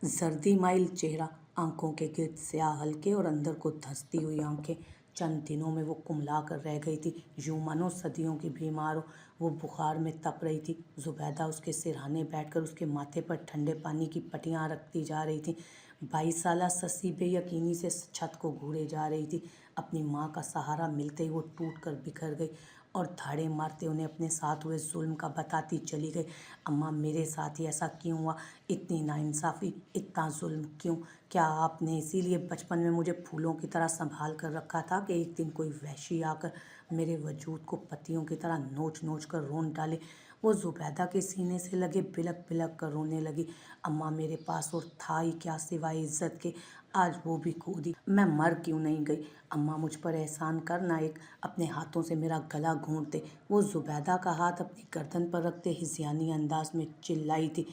जर्दी माइल चेहरा, आंखों के गिर्द स्याह हल्के और अंदर को धंसती हुई आंखें। चंद दिनों में वो कुम्हला कर रह गई थी, यूं मानो सदियों की बीमार हो। वो बुखार में तप रही थी। जुबैदा उसके सिरहाने बैठकर उसके माथे पर ठंडे पानी की पटियां रखती जा रही थी। 22 साला ससी बेयकीनी से छत को घूरे जा रही थी। अपनी माँ का सहारा मिलते ही वो टूट कर बिखर गई और धाड़े मारते उन्हें अपने साथ हुए जुल्म का बताती चली गई। अम्मा, मेरे साथ ही ऐसा क्यों हुआ? इतनी नाइंसाफ़ी, इतना जुल्म क्यों? क्या आपने इसीलिए बचपन में मुझे फूलों की तरह संभाल कर रखा था कि एक दिन कोई वहशी आकर मेरे वजूद को पत्तियों की तरह नोच नोच कर रोन डाले? वो जुबैदा के सीने से लगे बिलक बिलक कर रोने लगी। अम्मा, मेरे पास और था ही क्या सिवाय इज्जत के? आज वो भी खो दी। मैं मर क्यों नहीं गई? अम्मा, मुझ पर एहसान करना, एक अपने हाथों से मेरा गला घोंट दे। वो जुबैदा का हाथ अपनी गर्दन पर रखते हिज़यानी अंदाज में चिल्लाई थी।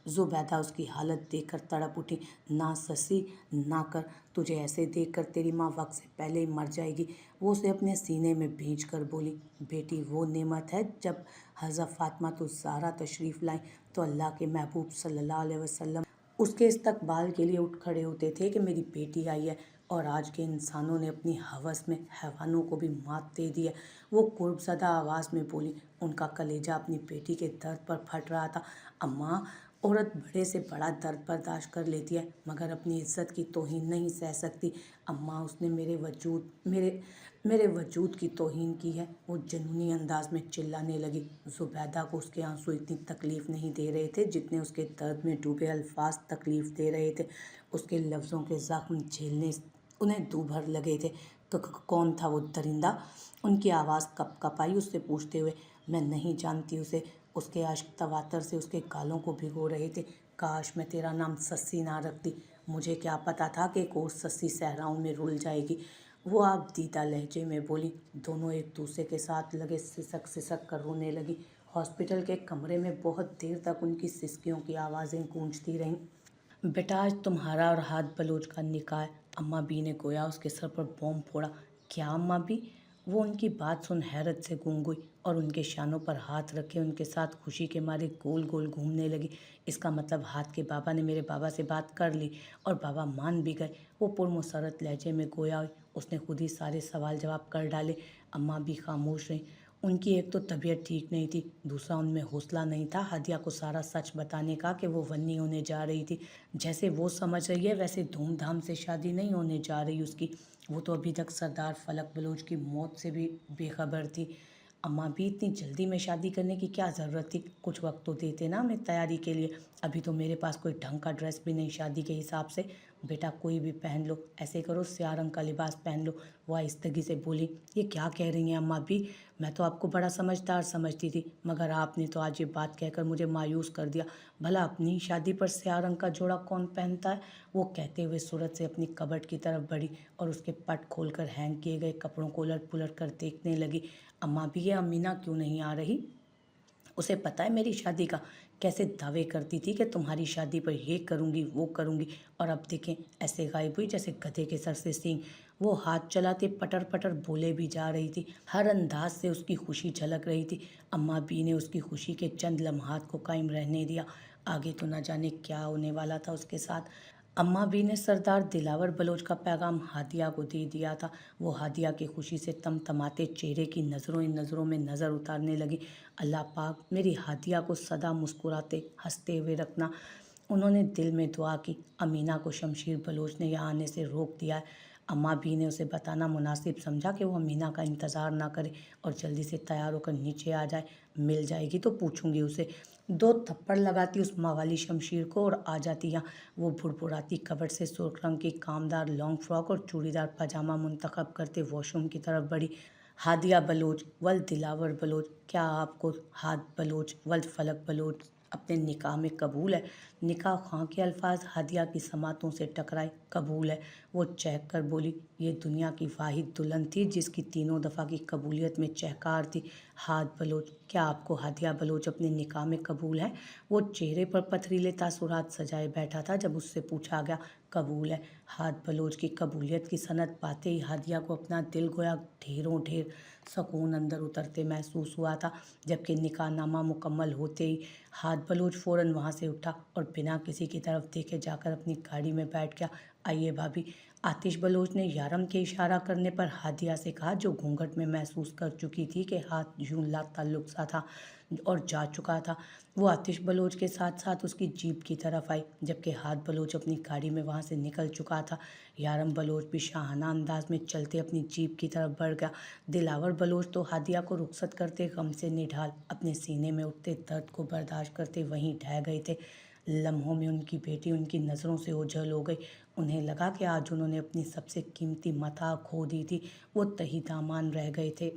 जुबैदा उसकी हालत देखकर तड़प उठी। ना ससी, ना कर। तुझे ऐसे देखकर तेरी माँ वक्त से पहले ही मर जाएगी। वो उसे अपने सीने में भींच कर बोली, बेटी वो नेमत है जब हज़रत फातिमा तो ज़हरा तशरीफ़ लाई तो अल्लाह के महबूब सल्लल्लाहु अलैहि वसल्लम उसके इस्तकबाल के लिए उठ खड़े होते थे कि मेरी बेटी आई है। और आज के इंसानों ने अपनी हवस में हैवानों को भी मात दे दी है। वो कुर्बज़दा आवाज़ में बोली। उनका कलेजा अपनी बेटी के दर्द पर फट रहा था। अम्मा, औरत बड़े से बड़ा दर्द बर्दाश्त कर लेती है मगर अपनी इज्जत की तौहीन नहीं सह सकती। अम्मा, उसने मेरे वजूद की तौहीन की है। वो जुनूनी अंदाज में चिल्लाने लगी। जुबैदा को उसके आंसू इतनी तकलीफ़ नहीं दे रहे थे जितने उसके दर्द में डूबे अल्फाज तकलीफ़ दे रहे थे। उसके लफ्ज़ों के ज़ख्म झेलने उन्हें दूभर लगे थे। कौन था वो दरिंदा? उनकी आवाज़ कँपाई उससे पूछते हुए। मैं नहीं जानती उसे। उसके आशिक तवातर से उसके गालों को भिगो रहे थे। काश मैं तेरा नाम सस्सी ना रखती। मुझे क्या पता था कि एक और सस्सी सहराओं में रुल जाएगी। वो आप दीदा लहजे में बोली। दोनों एक दूसरे के साथ लगे सिसक सिसक कर रोने लगी। हॉस्पिटल के कमरे में बहुत देर तक उनकी सिसकियों की आवाज़ें गूंजती रहीं। बेटा, आज तुम्हारा और हाथ बलोच का निकाह है। अम्मा बी ने गोया उसके सर पर बॉम्ब फोड़ा। क्या अम्मा बी? वो उनकी बात सुन हैरत से गूंग गई और उनके शानों पर हाथ रखे उनके साथ खुशी के मारे गोल गोल घूमने लगी। इसका मतलब हाथ के बाबा ने मेरे बाबा से बात कर ली और बाबा मान भी गए। वो पुरमसरत लहजे में गोया हुई। उसने खुद ही सारे सवाल जवाब कर डाले। अम्मा भी खामोश रहीं। उनकी एक तो तबीयत ठीक नहीं थी, दूसरा उनमें हौसला नहीं था हादिया को सारा सच बताने का कि वो वन्नी होने जा रही थी। जैसे वो समझ रही है वैसे धूमधाम से शादी नहीं होने जा रही उसकी। वो तो अभी तक सरदार फलक बलोच की मौत से भी बेखबर थी। अम्मा भी, इतनी जल्दी में शादी करने की क्या ज़रूरत थी? कुछ वक्त तो देते ना हमें तैयारी के लिए। अभी तो मेरे पास कोई ढंग का ड्रेस भी नहीं शादी के हिसाब से। बेटा, कोई भी पहन लो। ऐसे करो, स्याह रंग का लिबास पहन लो। वो आहिस्तगी से बोली। ये क्या कह रही हैं अम्मा भी? मैं तो आपको बड़ा समझदार समझती थी मगर आपने तो आज ये बात कहकर मुझे मायूस कर दिया। भला अपनी शादी पर स्याह रंग का जोड़ा कौन पहनता है? वो कहते हुए सूरत से अपनी कबर्ड की तरफ बढ़ी और उसके पट खोलकर हैंग किए गए कपड़ों को उलट पुलट कर देखने लगी। अम्मा भी, ये अमीना क्यों नहीं आ रही? उसे पता है मेरी शादी का? कैसे दावे करती थी कि तुम्हारी शादी पर ये करूँगी वो करूँगी और अब देखें ऐसे गायब हुई जैसे गधे के सर से सींग। वो हाथ चलाते पटर पटर बोले भी जा रही थी। हर अंदाज से उसकी खुशी झलक रही थी। अम्मा बी ने उसकी खुशी के चंद लम्हात को कायम रहने दिया। आगे तो न जाने क्या होने वाला था उसके साथ। अम्मा बी ने सरदार दिलावर बलोच का पैगाम हादिया को दे दिया था। वो हादिया की खुशी से तमतमाते चेहरे की नज़रों इन नज़रों में नज़र उतारने लगी। अल्लाह पाक मेरी हादिया को सदा मुस्कुराते हंसते हुए रखना। उन्होंने दिल में दुआ की। अमीना को शमशीर बलोच ने यहाँ आने से रोक दिया है। अम्मा बी ने उसे बताना मुनासिब समझा कि वो अमीना का इंतज़ार ना करे और जल्दी से तैयार होकर नीचे आ जाए। मिल जाएगी तो पूछूंगी उसे। 2 थप्पड़ लगाती उस मवाली शमशीर को और आ जाती यहाँ। वो भुड़भुड़ाती कबर्ड से सुर्ख रंग की कामदार लॉन्ग फ्रॉक और चूड़ीदार पजामा मुंतखब करते वॉशरूम की तरफ बढ़ी। हादिया बलोच वल दिलावर बलोच, क्या आपको हाद बलोच वल फलक बलोच अपने निकाह में कबूल है? निकाह खां के अल्फाज हादिया की समातों से टकराए। कबूल है, वो चहक कर बोली। ये दुनिया की वाहिद दुल्हन थी जिसकी तीनों दफ़ा की कबूलियत में चहकार थी। हाद बलोच, क्या आपको हादिया बलोच अपने निकाह में कबूल है? वो चेहरे पर पथरीले तासुरात सजाए बैठा था जब उससे पूछा गया। कबूल है। हाद बलोच की कबूलियत की सनद पाते ही हादिया को अपना दिल गोया ढेरों ढेर सुकून अंदर उतरते महसूस हुआ था। जबकि निकाहनामा मुकम्मल होते ही हाद बलोच फ़ौरन वहाँ से उठा और बिना किसी की तरफ देखे जाकर अपनी गाड़ी में बैठ गया। आइए भाभी, आतिश बलोच ने यारम के इशारा करने पर हादिया से कहा, जो घूंघट में महसूस कर चुकी थी कि हाथ यूं ला ताल्लुक सा था और जा चुका था। वो आतिश बलोच के साथ साथ उसकी जीप की तरफ आई, जबकि हाथ बलोच अपनी गाड़ी में वहाँ से निकल चुका था। यारम बलोच भी शाहाना अंदाज में चलते अपनी जीप की तरफ बढ़ गया। दिलावर बलोच तो हादिया को रुखसत करते गम से निढाल अपने सीने में उठते दर्द को बर्दाश्त करते वहीं ढह गए थे। लम्हों में उनकी बेटी उनकी नज़रों से ओझल हो गई। उन्हें लगा कि आज उन्होंने अपनी सबसे कीमती मता खो दी थी। वो तही दामान रह गए थे।